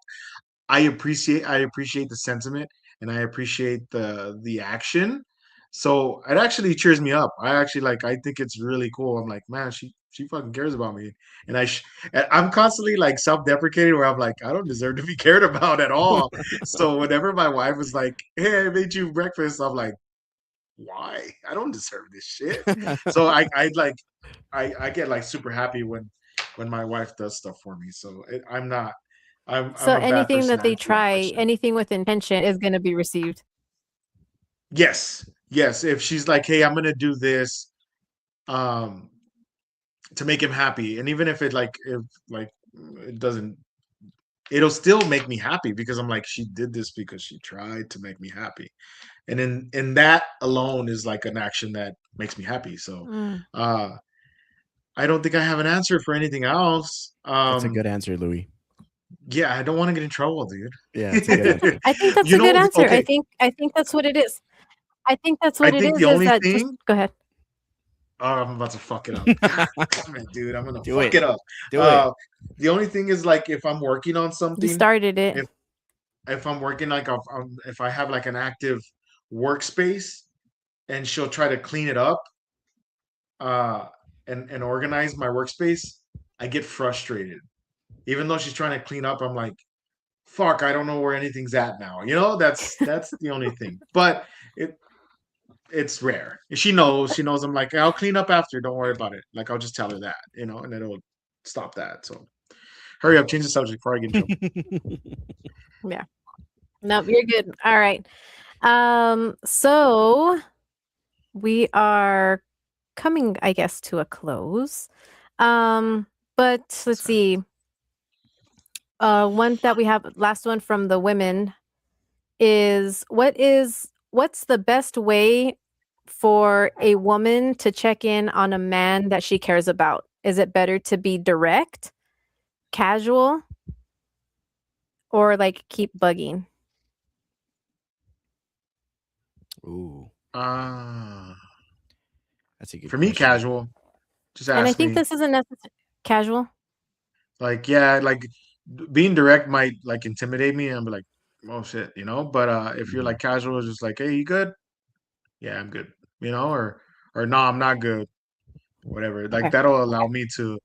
I appreciate the sentiment, and I appreciate the action. So it actually cheers me up. I think it's really cool. I'm like, man, she fucking cares about me. And I'm constantly like self-deprecating where I'm like, I don't deserve to be cared about at all. So whenever my wife was like, hey, I made you breakfast, I'm like, why? I don't deserve this shit. So I get like super happy when my wife does stuff for me. So I'm not I'm So a bad anything person that to they answer that try, question. anything with intention is going to be received. Yes. Yes. If she's like, hey, I'm gonna do this um to make him happy. And even if like it doesn't it'll still make me happy because I'm like, she did this because she tried to make me happy. And in that alone is like an action that makes me happy. So Mm. uh I don't think I have an answer for anything else. That's a good answer, Louie. Yeah, I don't want to get in trouble, Yeah, it's a good dude. answer. I think that's You a good know, answer. okay. I think that's what it is. I think that's I what it think the is only that just thing go ahead. Oh, I'm about to fuck it up. God damn it, dude. I'm gonna Do fuck it. it up. Do it. The only thing is like if I'm working on You something, started it. if if I'm working like if I have like an active workspace and she'll try to clean it up, uh, and organize my workspace, I get frustrated. Even though she's trying to clean up, I'm like, fuck, I don't know where anything's at now. That's the only thing. But it it's rare. She knows I'm like, I'll clean up after, don't worry about it. Like I'll just tell her that, and it'll stop that. So hurry up, change the subject before I get in trouble. Yeah. Nope, you're good. All right. So we are coming, I guess, to a close. But let's see. One that we have, last one from the women is what's the best way for a woman to check in on a man that she cares about? Is it better to be direct, casual, or like keep bugging? Ooh, Uh that's a good for me, question. casual. Just And I ask think me. this isn't necessary. Casual. Like, yeah, like being direct might like intimidate me and I'm like, oh shit, But if you're Mhm. like casual, it's just like, hey, you good? Yeah, I'm good. Or no, I'm not good. Whatever. Like Okay. that'll allow me to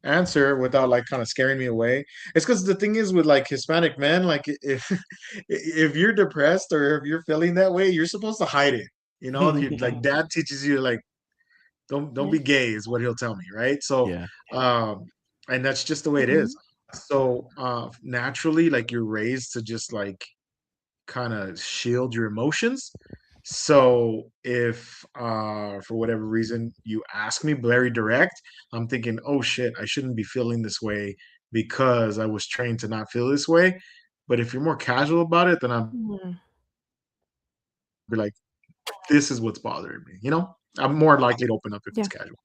answer without like kind of scaring me away. It's because the thing is with like Hispanic men, like if if you're depressed or if you're feeling that way, you're supposed to hide it. Like dad teaches you like don't Yeah. be gay is what he'll tell me, right? So Yeah. um and that's just the way it is. Mhm. So naturally like you're raised to just like kind of shield your emotions. So if for whatever reason you ask me very direct, I'm thinking, oh shit, I shouldn't be feeling this way because I was trained to not feel this way. But if you're more casual about it, then I'm Mm. be like, this is what's bothering me. I'm more likely to open up if it's Yeah. casual.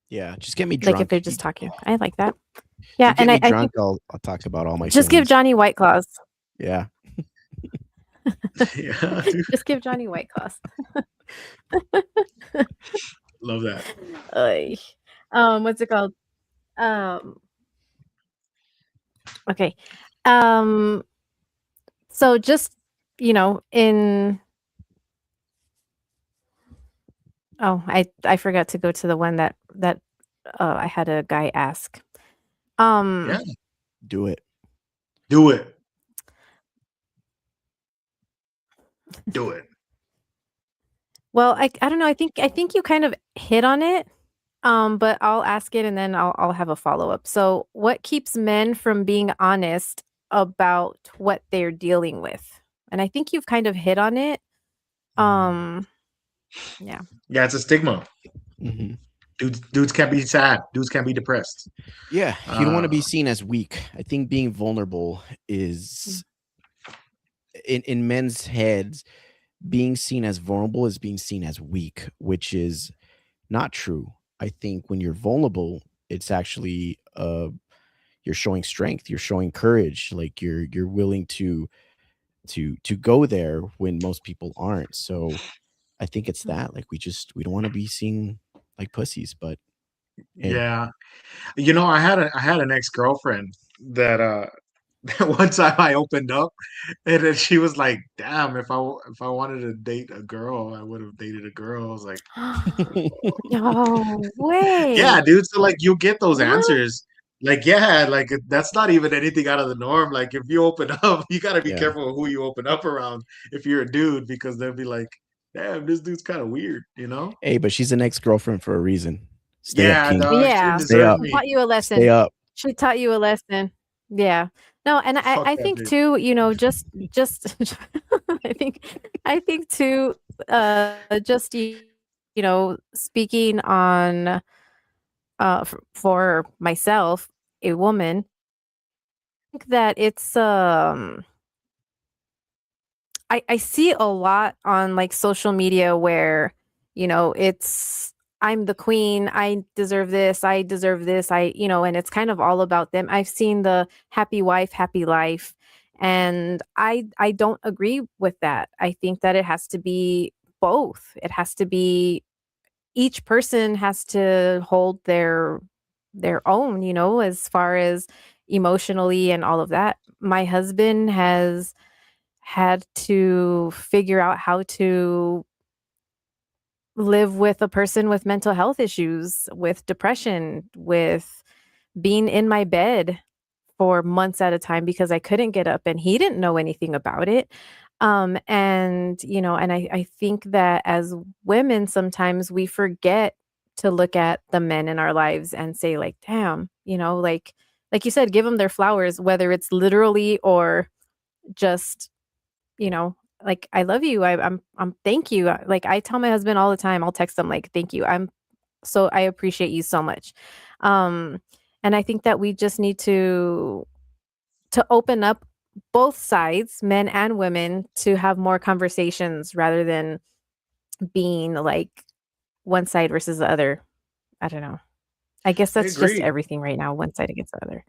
Yeah. Just get me Like if they're drunk. just talking. I like that. If Yeah. you get And me I think drunk, I'll talk about all my just give feelings. Johnny White Claws. Yeah. Yeah, dude, Just give Johnny White Claws. love that. Ay. What's it called? Um, okay. Um, so just, in I forgot to go to the one that I had a guy ask. Yeah, Do it. do it. Do it. Well, I don't know. I think you kind of hit on it. But I'll ask it and then I'll have a follow-up. So, what keeps men from being honest about what they're dealing with? And I think you've kind of hit on it. Um, yeah. Yeah, it's a stigma. Hmm. Dudes can't be sad. Dudes can't be depressed. Yeah, you don't want to Uh, be seen as weak. I think being vulnerable is in men's heads. Being seen as vulnerable is being seen as weak, which is not true. I think when you're vulnerable, it's actually you're showing strength, you're showing courage, like you're willing to go there when most people aren't. So I think it's that, like we don't want to be seen like pussies, but hey. yeah, I had an ex girlfriend that that one time I opened up, and then she was like, "Damn, if I wanted to date a girl, I would have dated a girl." I was like, No "Yeah, way. dude." So like, you get those What? answers. Like, yeah, like that's not even anything out of the norm. Like, if you open up, you got to be Yeah. careful of who you open up around. If you're a dude, because they'll be like, "Damn, this dude's kind of weird," you know? Hey, but she's an ex-girlfriend for a reason. Stay up, Yeah, king. dog. She didn't Yeah. Stay deserve up. She me. taught you a Stay lesson. up. She taught you a lesson. Yeah. No, and Fuck I that think bitch. too, just I think too, just speaking on for myself, a woman, I think that it's I see a lot on like social media where, it's I'm the queen, I deserve this, and it's kind of all about them. I've seen the happy wife, happy life, and I don't agree with that. I think that it has to be both. It has to be each person has to hold their own, as far as emotionally and all of that. My husband has had to figure out how to live with a person with mental health issues, with depression, with being in my bed for months at a time because I couldn't get up and he didn't know anything about it. And I think that as women, sometimes we forget to look at the men in our lives and say, like, damn, like you said, give them their flowers, whether it's literally or just like, "I love you. I'm thank you." Like, I tell my husband all the time, I'll text him like, "Thank you. I appreciate you so much." Um, and I think that we just need to open up both sides, men and women, to have more conversations rather than being like one side versus the other. I don't know. I guess I that's just agree. everything right now, one side against the other.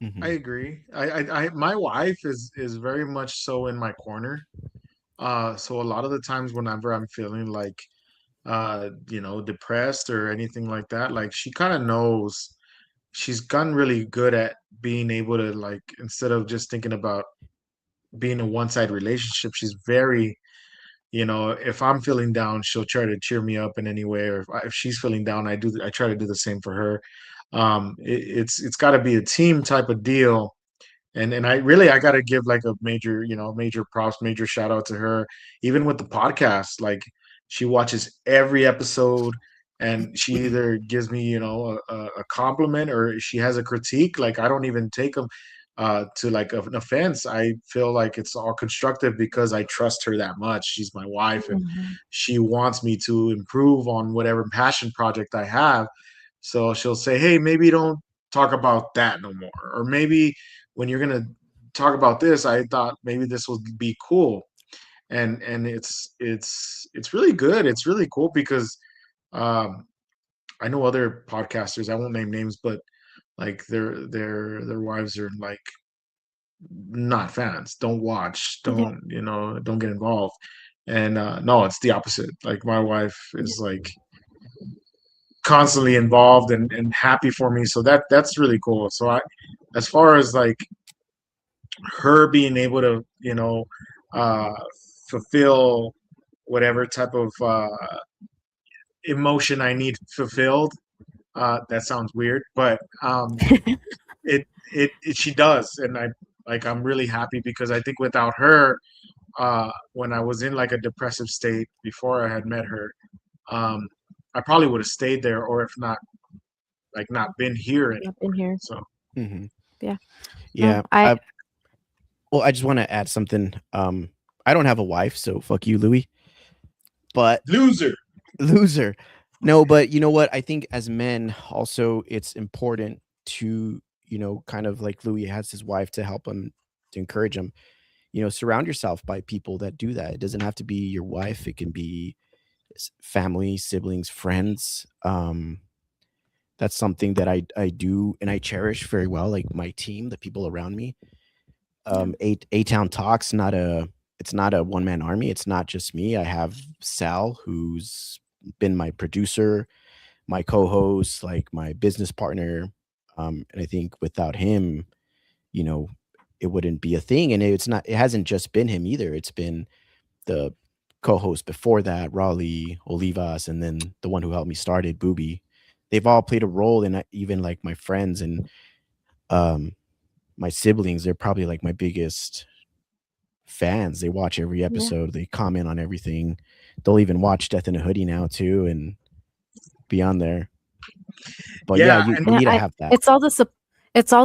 I Mhm. agree. My wife is very much so in my corner. So a lot of the times whenever I'm feeling like depressed or anything like that, like she kind of knows. She's gotten really good at being able to, like, instead of just thinking about being a one-side relationship, she's very, if I'm feeling down, she'll try to cheer me up in any way, or if she's feeling down, I try to do the same for her. It's got to be a team type of deal, and I gotta give like a major, major props, major shout out to her. Even with the podcast, like she watches every episode, and she either gives me, a compliment, or she has a critique. Like, I don't even take them to like an offense. I feel like it's all constructive because I trust her that much. She's my wife, and Mhm. she wants me to improve on whatever passion project I have. So she'll say, "Hey, maybe don't talk about that no more," or maybe when you're gonna talk about this, I thought maybe this would be cool. And it's really good. It's really cool because um, I know other podcasters. I won't name names, but like their wives are like not fans. Don't watch. Yeah, Don't get involved. And no, it's the opposite. Like, my wife yeah. is like constantly involved and happy for me. So that's really cool. So as far as like her being able to, uh, fulfill whatever type of emotion I need fulfilled. That sounds weird, but she does, and I'm really happy because I think without her, when I was in like a depressive state before I had met her, um, I probably would have stayed there, or if not, like not been here anymore. Up in here. So Mhm. Yeah. Yeah. No, I Well, I just want to add something. I don't have a wife, so fuck you, Louie. But loser. loser. No, but you know what? I think as men, also, it's important to, kind of like Louis has his wife to help him, to encourage him. Surround yourself by people that do that. It doesn't have to be your wife. It can be family, siblings, friends. That's something that I do and I cherish very well. Like my team, the people around me. ATown Talks it's not a one man army. It's not just me. I have Sal, who's been my producer, my co-host, like my business partner. And I think without him, you know, it wouldn't be a thing. And it hasn't just been him either. It's been the co-host before that, Raleigh, Olivas, and then the one who helped me started, Booby. They've all played a role in even like my friends and um my siblings. They're probably like my biggest fans. They watch every episode. They comment on everything. They'll even watch Death in a Hoodie now too, and be on there. But yeah, Yeah, you and need to have that. it's all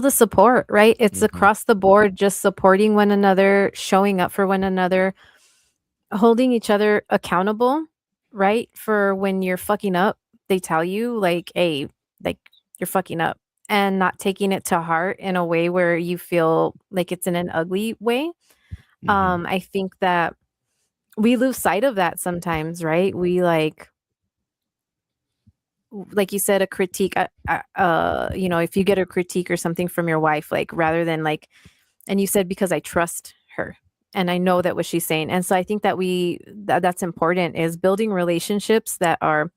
the support, right? It's Mhm. across the board, just supporting one another, showing up for one another, holding each other accountable, right? For when you're fucking up, they tell you like, "Hey, like you're fucking up." And not taking it to heart in a way where you feel like it's in an ugly way. Mhm. I think that we lose sight of that sometimes, right? We like you said, a critique. If you get a critique or something from your wife, like rather than like, and you said because I trust her and I know that what she's saying, and so I think that that's important is building relationships that are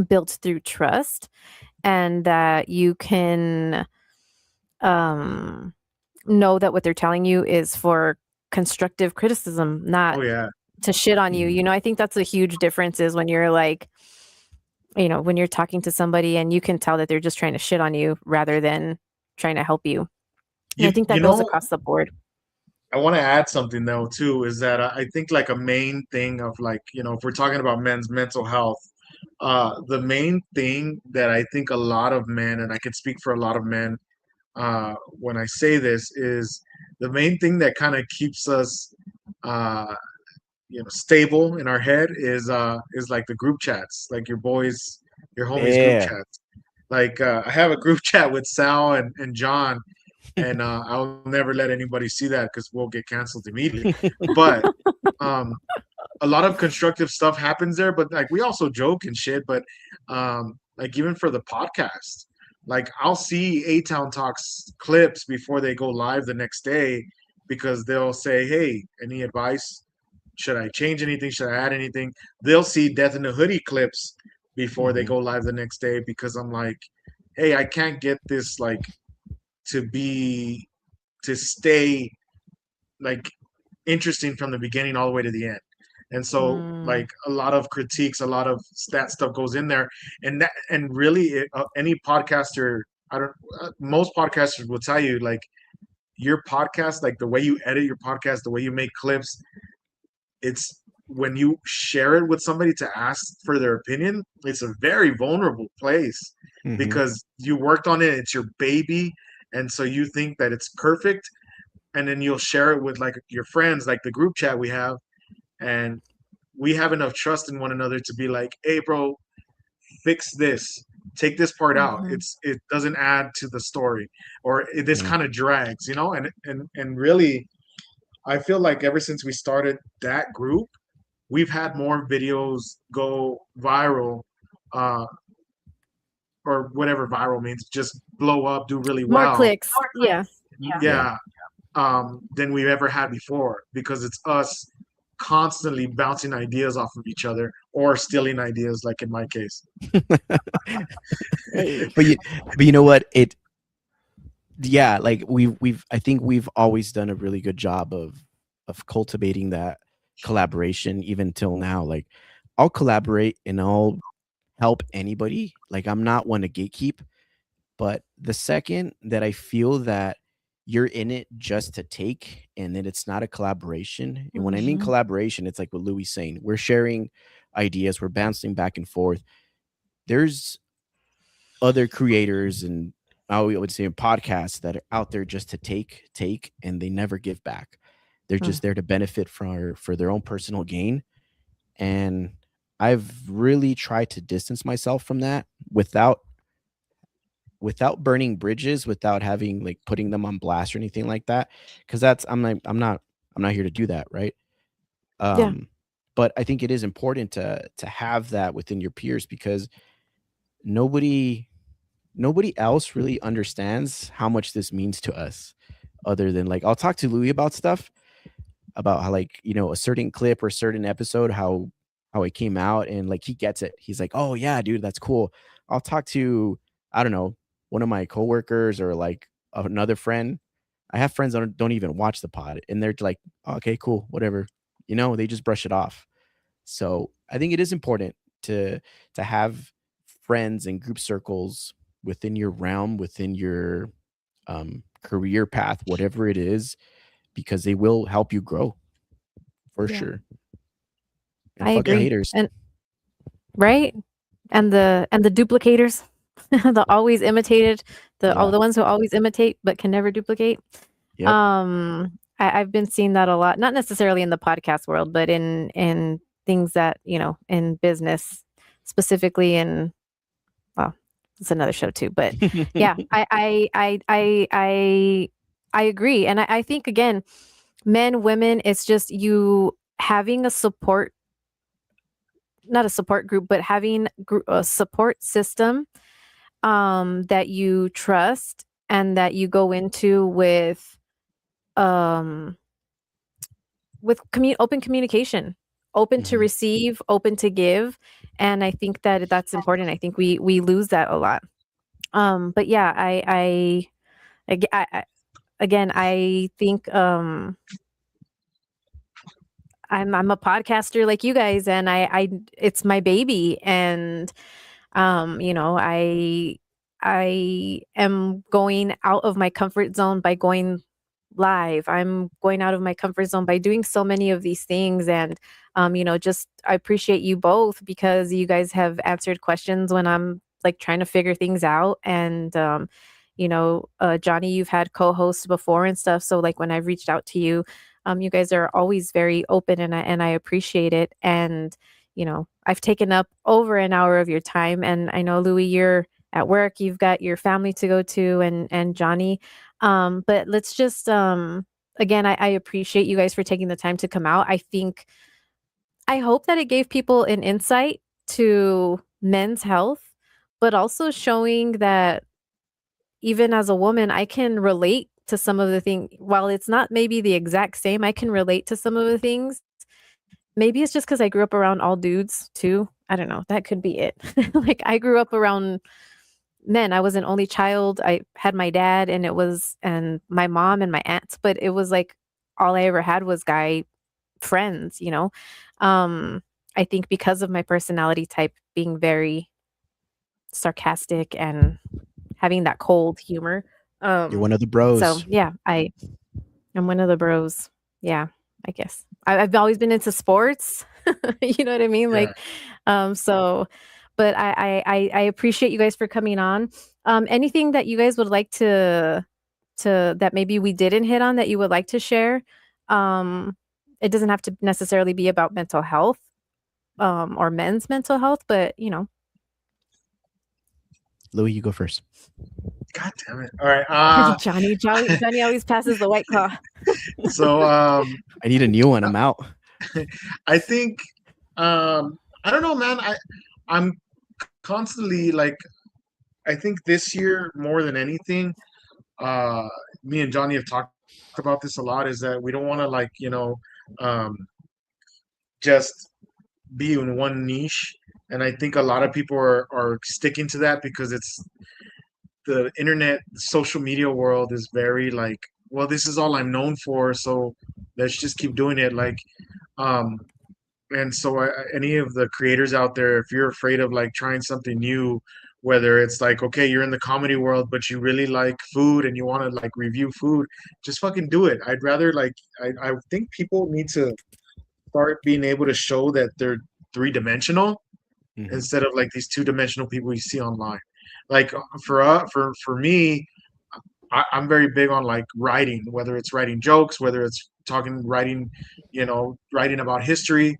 built through trust, and that you can um know that what they're telling you is for constructive criticism, not oh yeah, to shit on you. Mhm. I think that's a huge difference is when you're like, when you're talking to somebody and you can tell that they're just trying to shit on you rather than trying to help you. And I think you that goes know, across the board. I want to add something though too, is that I think like a main thing of like, if we're talking about men's mental health, the main thing that I think a lot of men, and I can speak for a lot of men when I say this, is the main thing that kind of keeps us uh, stable in our head is like the group chats, like your homies group Yeah. chats. Like I have a group chat with Sal and John, and I'll never let anybody see that because we'll get canceled immediately. But um, a lot of constructive stuff happens there, but like we also joke and shit. But like even for the podcast, like I'll see ATown Talks clips before they go live the next day because they'll say, "Hey, any advice? Should I change anything? Should I add anything?" They'll see Death in the Hoodie clips before they Mhm. go live the next day because I'm like, "Hey, I can't get this like to be to stay like interesting from the beginning all the way to the end." And so Mm, like a lot of critiques, a lot of stat stuff goes in there, and really any podcaster, I don't most podcasters will tell you like your podcast, like the way you edit your podcast, the way you make clips, it's when you share it with somebody to ask for their opinion, it's a very vulnerable place Mhm. because you worked on it, it's your baby, and so you think that it's perfect, and then you'll share it with like your friends, like the group chat we have, and we have enough trust in one another to be like, "Hey bro, fix this, take this part out, mhm. it doesn't add to the story, or this Yeah. kind of drags," and really I feel like ever since we started that group, we've had more videos go viral, uh, or whatever viral means, just blow up, do really More well. clicks. Yeah. Yeah. Yeah, than we've ever had before because it's us constantly bouncing ideas off of each other or stealing ideas, like in my case. Hey. but you but you know what? Yeah, like I think we've always done a really good job of cultivating that collaboration even till now. Like I'll collaborate and I'll help anybody. Like I'm not one to gatekeep, but the second that I feel that you're in it just to take and then it's not a collaboration. And when I mean Mhm. collaboration, it's like what Louis saying. We're sharing ideas, we're bouncing back and forth. there's other creators and I would say podcasts that are out there just to take, and they never give back. They're just there to benefit for their own personal gain. And I've really tried to distance myself from that without burning bridges, without having like putting them on blast or anything like that. Cause I'm not here to do that. Right. Yeah. But I think it is important to have that within your peers, because nobody else really understands how much this means to us, other than like I'll talk to Louie about stuff, about how, like, you know, a certain clip or certain episode, how it came out, and like he gets it. He's like, oh yeah, dude, that's cool. I'll talk to, I don't know, one of my coworkers or like another friend. I have friends that don't even watch the pod, and they're like, oh, okay, cool, whatever. You know, they just brush it off. So I think it is important to have friends and group circles within your realm, within your career path, whatever it is, because they will help you grow for sure. And I fuck the agree. haters. And right? And the duplicators, the always imitated, all the ones who always imitate but can never duplicate. Yep. I've been seeing that a lot, not necessarily in the podcast world, but in things that, you know, in business, specifically in, well, it's another show too, but yeah, I agree. And I think, again, men, women, it's just you having a support, not a support group, but having a support system that you trust and that you go into with open communication, open to receive, open to give. And I think that that's important. I think we lose that a lot. But yeah, I again, I think I'm a podcaster like you guys, and I it's my baby, and you know, I am going out of my comfort zone by going live. I'm going out of my comfort zone by doing so many of these things. And you know, just I appreciate you both, because you guys have answered questions when I'm like trying to figure things out. And you know, Jonny, you've had co-hosts before and stuff, so like when I've reached out to you, you guys are always very open, and I appreciate it. And you know, I've taken up over an hour of your time, and I know, Louie, you're at work, you've got your family to go to, and Jonny. But let's just again, I appreciate you guys for taking the time to come out. I hope that it gave people an insight to men's health, but also showing that even as a woman, I can relate to some of the things. While it's not maybe the exact same, I can relate to some of the things. Maybe it's just because I grew up around all dudes too. I don't know. That could be it. Like, I grew up around men. I was an only child. I had my dad, and my mom and my aunts, but it was like all I ever had was guy friends, you know? I think because of my personality type being very sarcastic and having that cold humor. You're one of the bros. So yeah, I'm one of the bros. Yeah, I guess. I've always been into sports. You know what I mean? Yeah. Like, so, but I appreciate you guys for coming on. Anything that you guys would like to that maybe we didn't hit on that you would like to share? It doesn't have to necessarily be about mental health, or men's mental health, but you know. Louie, you go first. God damn it! All right, Jonny always passes the White Claw. So I need a new one. I'm out. I think I don't know, man. I'm constantly like, I think this year more than anything, me and Jonny have talked about this a lot, is that we don't want to, like, you know, um, just be in one niche. And I think a lot of people are sticking to that because it's the internet, social media world is very like, well, this is all I'm known for, so let's just keep doing it. Like, um, and so any of the creators out there, if you're afraid of like trying something new, whether it's like, okay, you're in the comedy world but you really like food and you want to like review food, just fucking do it. I'd rather like, I think people need to start being able to show that they're three-dimensional, instead of like these two-dimensional people you see online. Like for me, I'm very big on like writing, whether it's writing jokes, whether it's writing, writing about history.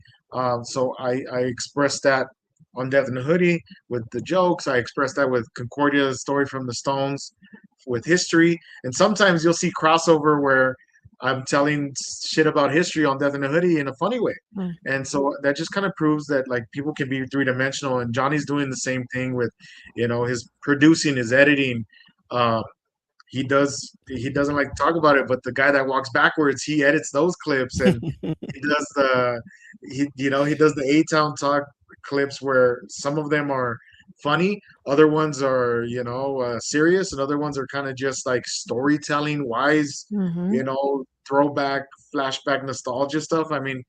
So I express that on Death in the Hoodie with the jokes. I express that with Concordia's story from the Stones with history. And sometimes you'll see crossover where I'm telling shit about history on Death in the Hoodie in a funny way. Mm. And so that just kind of proves that like people can be three-dimensional, and Johnny's doing the same thing with, his producing, his editing. Um, he doesn't like to talk about it, but the guy that walks backwards, he edits those clips, and he does he does the ATown Talk clips where some of them are funny, other ones are serious, and other ones are kind of just like storytelling wise, Mm-hmm. throwback, flashback, nostalgia stuff. I mean,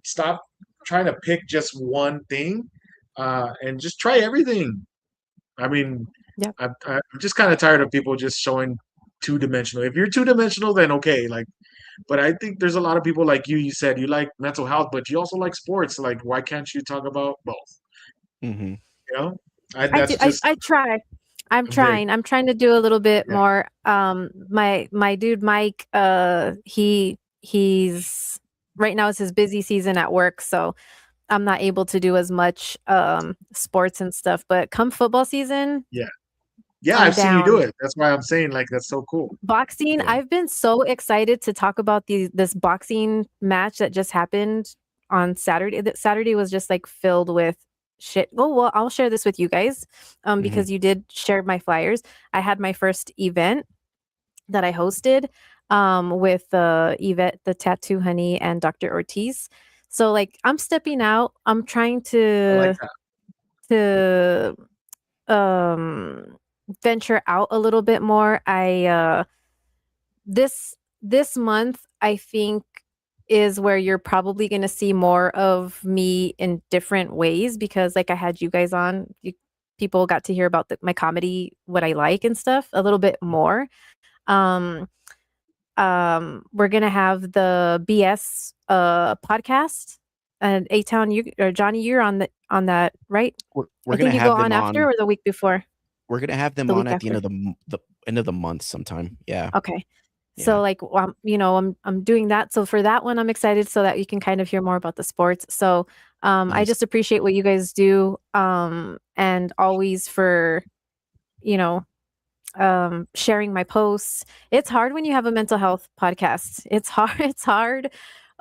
stop trying to pick just one thing, and just try everything. I mean, Yep. I'm just kind of tired of people just showing two-dimensional. If you're two-dimensional, then okay. Like, but I think there's a lot of people like you. You said you like mental health, but you also like sports. Like, why can't you talk about both? Mm-hmm. You know, I do. that's just I try. I'm very trying. I'm trying to do a little bit yeah, more. My dude Mike, he's right now is his busy season at work, so I'm not able to do as much sports and stuff. But come football season, yeah, yeah. I'm I've seen you do down. it. That's why I'm saying like that's so cool. Boxing, Yeah. I've been so excited to talk about this boxing match that just happened on Saturday. That Saturday was just like filled with shit. Oh, well, I'll share this with you guys Mm-hmm. because you did share my flyers. I had my first event that I hosted with Yvette, the Tattoo Honey, and Dr. Ortiz. So like I'm stepping out. I'm trying I like that. to venture out a little bit more. This month I think is where you're probably going to see more of me in different ways because like I had you guys on, people got to hear about my comedy, what I like and stuff a little bit more. um we're going to have the BS podcast, and A-Town, you or Johnny, you're on that, right? We're I gonna think you go have them on after on. or the week before. We're gonna have them The on week at the end after. of the end of the month sometime. Yeah, Okay. So yeah, like I'm doing that. So for that one I'm excited so that you can kind of hear more about the sports. So I nice. just appreciate what you guys do, and always for you know sharing my posts. It's hard when you have a mental health podcast. It's hard. It's hard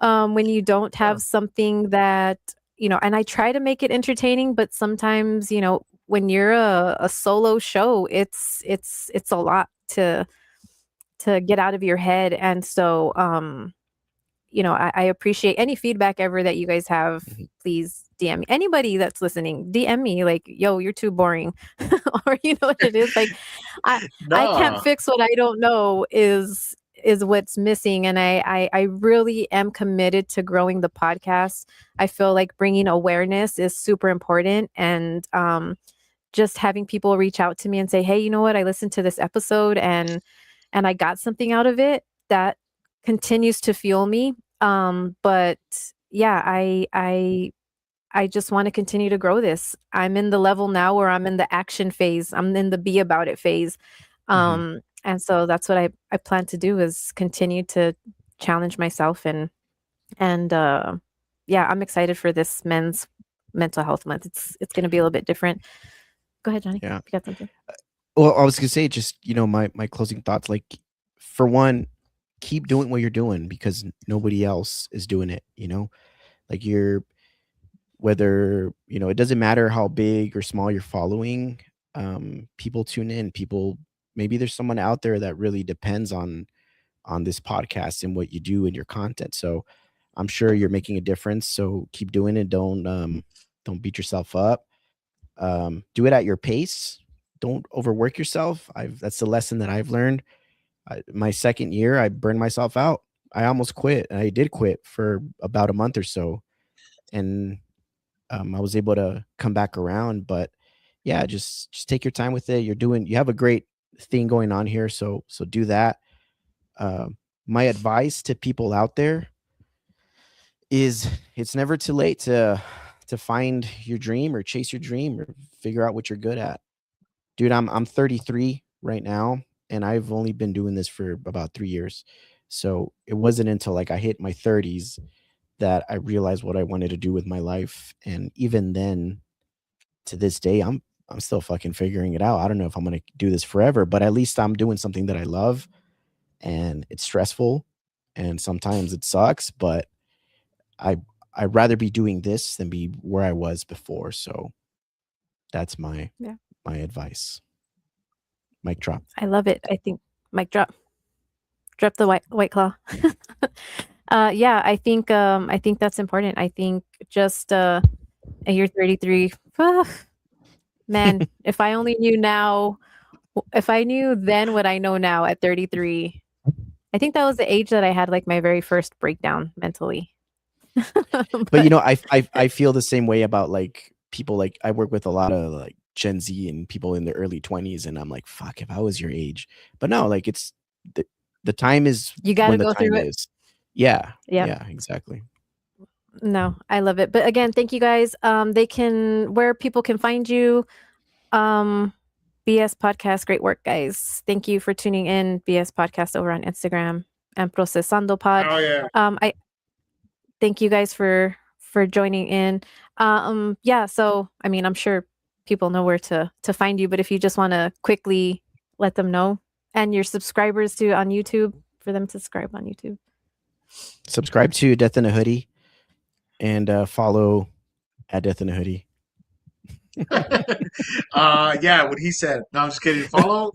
when you don't Yeah. have something that and I try to make it entertaining, but sometimes when you're a solo show, it's a lot to get out of your head. And so I appreciate any feedback ever that you guys have. Mhm. Please DM me. Anybody that's listening, DM me like, yo, you're too boring. Or you know what it is. Like I can't Nah, fix what I don't know is what's missing. And I really am committed to growing the podcast. I feel like bringing awareness is super important. And just having people reach out to me and say, hey, you know what, I listened to this episode and I got something out of it that continues to fuel me. But yeah, I just want to continue to grow this. I'm in the level now where I'm in the action phase. I'm in the be about it phase. Mhm. And so that's what I plan to do is continue to challenge myself and yeah, I'm excited for this men's mental health month. It's going to be a little bit different. Go ahead, Johnny. Yeah. You got something? Well, I was gonna say just my closing thoughts. Like, for one, keep doing what you're doing because nobody else is doing it. Like you're whether it doesn't matter how big or small you're following. People tune in. People maybe there's someone out there that really depends on this podcast and what you do and your content. So I'm sure you're making a difference. So keep doing it. Don't beat yourself up. Do it at your pace. Don't overwork yourself. That's the lesson that I've learned. My second year, I burned myself out. I almost quit. And I did quit for about a month or so, and I was able to come back around. But yeah, just take your time with it. You have a great thing going on here, so do that. My advice to people out there is it's never too late to find your dream or chase your dream or figure out what you're good at. Dude, I'm 33 right now, and I've only been doing this for about 3 years. So it wasn't until like I hit my 30s that I realized what I wanted to do with my life. And even then, to this day, I'm still fucking figuring it out. I don't know if I'm gonna do this forever, but at least I'm doing something that I love, and it's stressful, and sometimes it sucks, but I'd rather be doing this than be where I was before. So that's my advice. Mic drop. I love it. I think mic drop. Drop the white claw. Yeah, I think that's important. I think just you're 33. Man, if I only knew now, if I knew then what I know now at 33, I think that was the age that I had like my very first breakdown mentally. But you know, I feel the same way about like people. Like I work with a lot of like Gen Z and people in their early 20s, and I'm like, fuck, if I was your age. But no, like it's the time is you got to when the go time through it. is. Yeah. Yep. Yeah, exactly. No, I love it. But again, thank you guys. Where people can find you. BS Podcast, great work, guys. Thank you for tuning in. BS Podcast over on Instagram and Procesando Pod. Oh yeah. I thank you guys for joining in. Yeah, so I mean, I'm sure people know where to find you, but if you just want to quickly let them know, and your subscribers too on YouTube, for them to subscribe on YouTube. Subscribe to Death in a Hoodie and follow at Death in a Hoodie. Yeah, what he said. No, I'm just kidding. Follow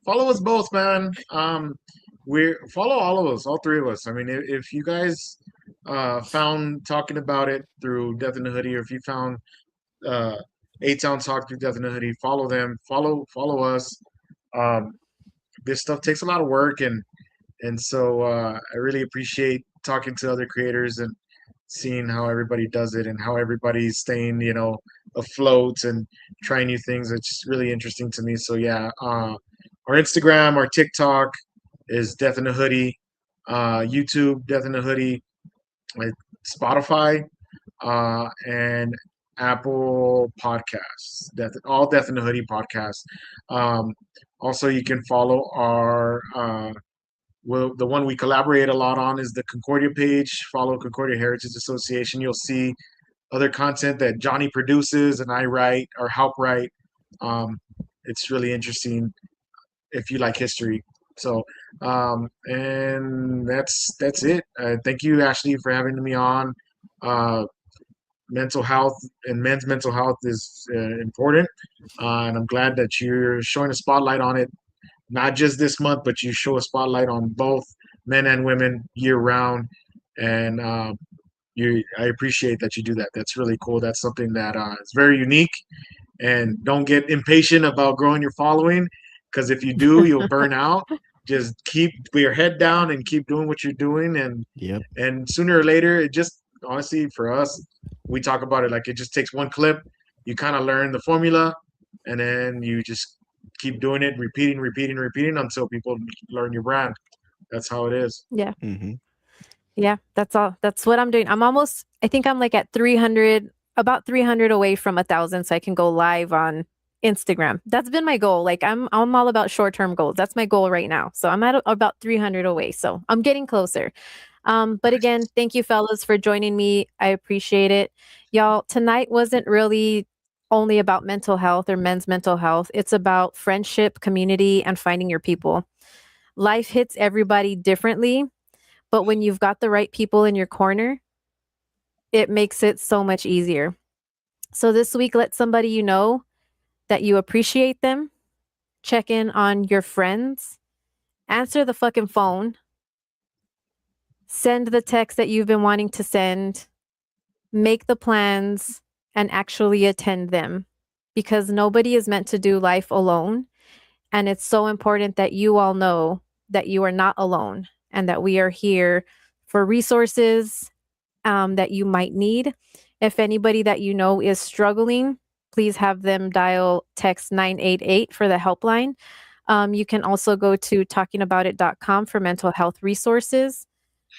us both, man. Follow all of us, all three of us. I mean, if you guys found Talking About It through Death in the Hoodie, or if you found ATown Talk through Death in the Hoodie, follow them. Follow us. This stuff takes a lot of work, and so I really appreciate talking to other creators and seeing how everybody does it and how everybody's staying, afloat and trying new things. It's just really interesting to me. So yeah, our Instagram, our TikTok is Death in the Hoodie, YouTube Death in the Hoodie, Spotify, and Apple Podcasts. All Death in the Hoodie podcasts. Also, you can follow our. The one we collaborate a lot on is the Concordia page. Follow Concordia Heritage Association. You'll see other content that Jonny produces and I write or help write. It's really interesting if you like history. So, and that's it. Thank you, Ashlee, for having me on. Mental health and men's mental health is important, and I'm glad that you're showing a spotlight on it. Not just this month, but you show a spotlight on both men and women year round, and I appreciate that you do that. That's really cool. That's something that is very unique. And don't get impatient about growing your following, because if you do, you'll burn out. Just keep your head down and keep doing what you're doing, and sooner or later, it just honestly for us, we talk about it like it just takes one clip. You kind of learn the formula, and then you just keep doing it, repeating until people learn your brand. That's how it is. Yeah. Mm-hmm. Yeah, that's all. That's what I'm doing. I think I'm like at 300, about 300 away from 1,000, so I can go live on Instagram. That's been my goal. Like I'm all about short-term goals. That's my goal right now. So I'm at about 300 away. So I'm getting closer. But again, thank you fellas for joining me. I appreciate it. Y'all, tonight wasn't really only about mental health or men's mental health. It's about friendship, community, and finding your people. Life hits everybody differently, but when you've got the right people in your corner, it makes it so much easier. So this week, let somebody you know that you appreciate them, check in on your friends, answer the fucking phone, send the text that you've been wanting to send, make the plans, and actually attend them, because nobody is meant to do life alone. And it's so important that you all know that you are not alone and that we are here for resources that you might need. If anybody that you know is struggling, please have them dial text 988 for the helpline. You can also go to talkingaboutit.com for mental health resources.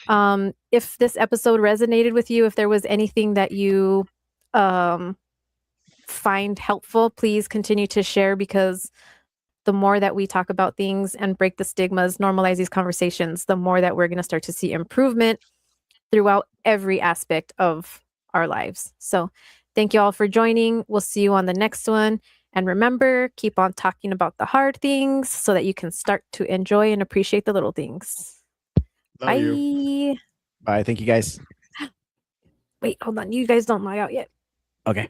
If this episode resonated with you, if there was anything that you find helpful, please continue to share, because the more that we talk about things and break the stigmas, normalize these conversations, the more that we're going to start to see improvement throughout every aspect of our lives. So thank you all for joining. We'll see you on the next one. And remember, keep on talking about the hard things so that you can start to enjoy and appreciate the little things. Love Bye. you. Bye. Thank you guys. Wait, hold on. You guys don't log out yet. Okay.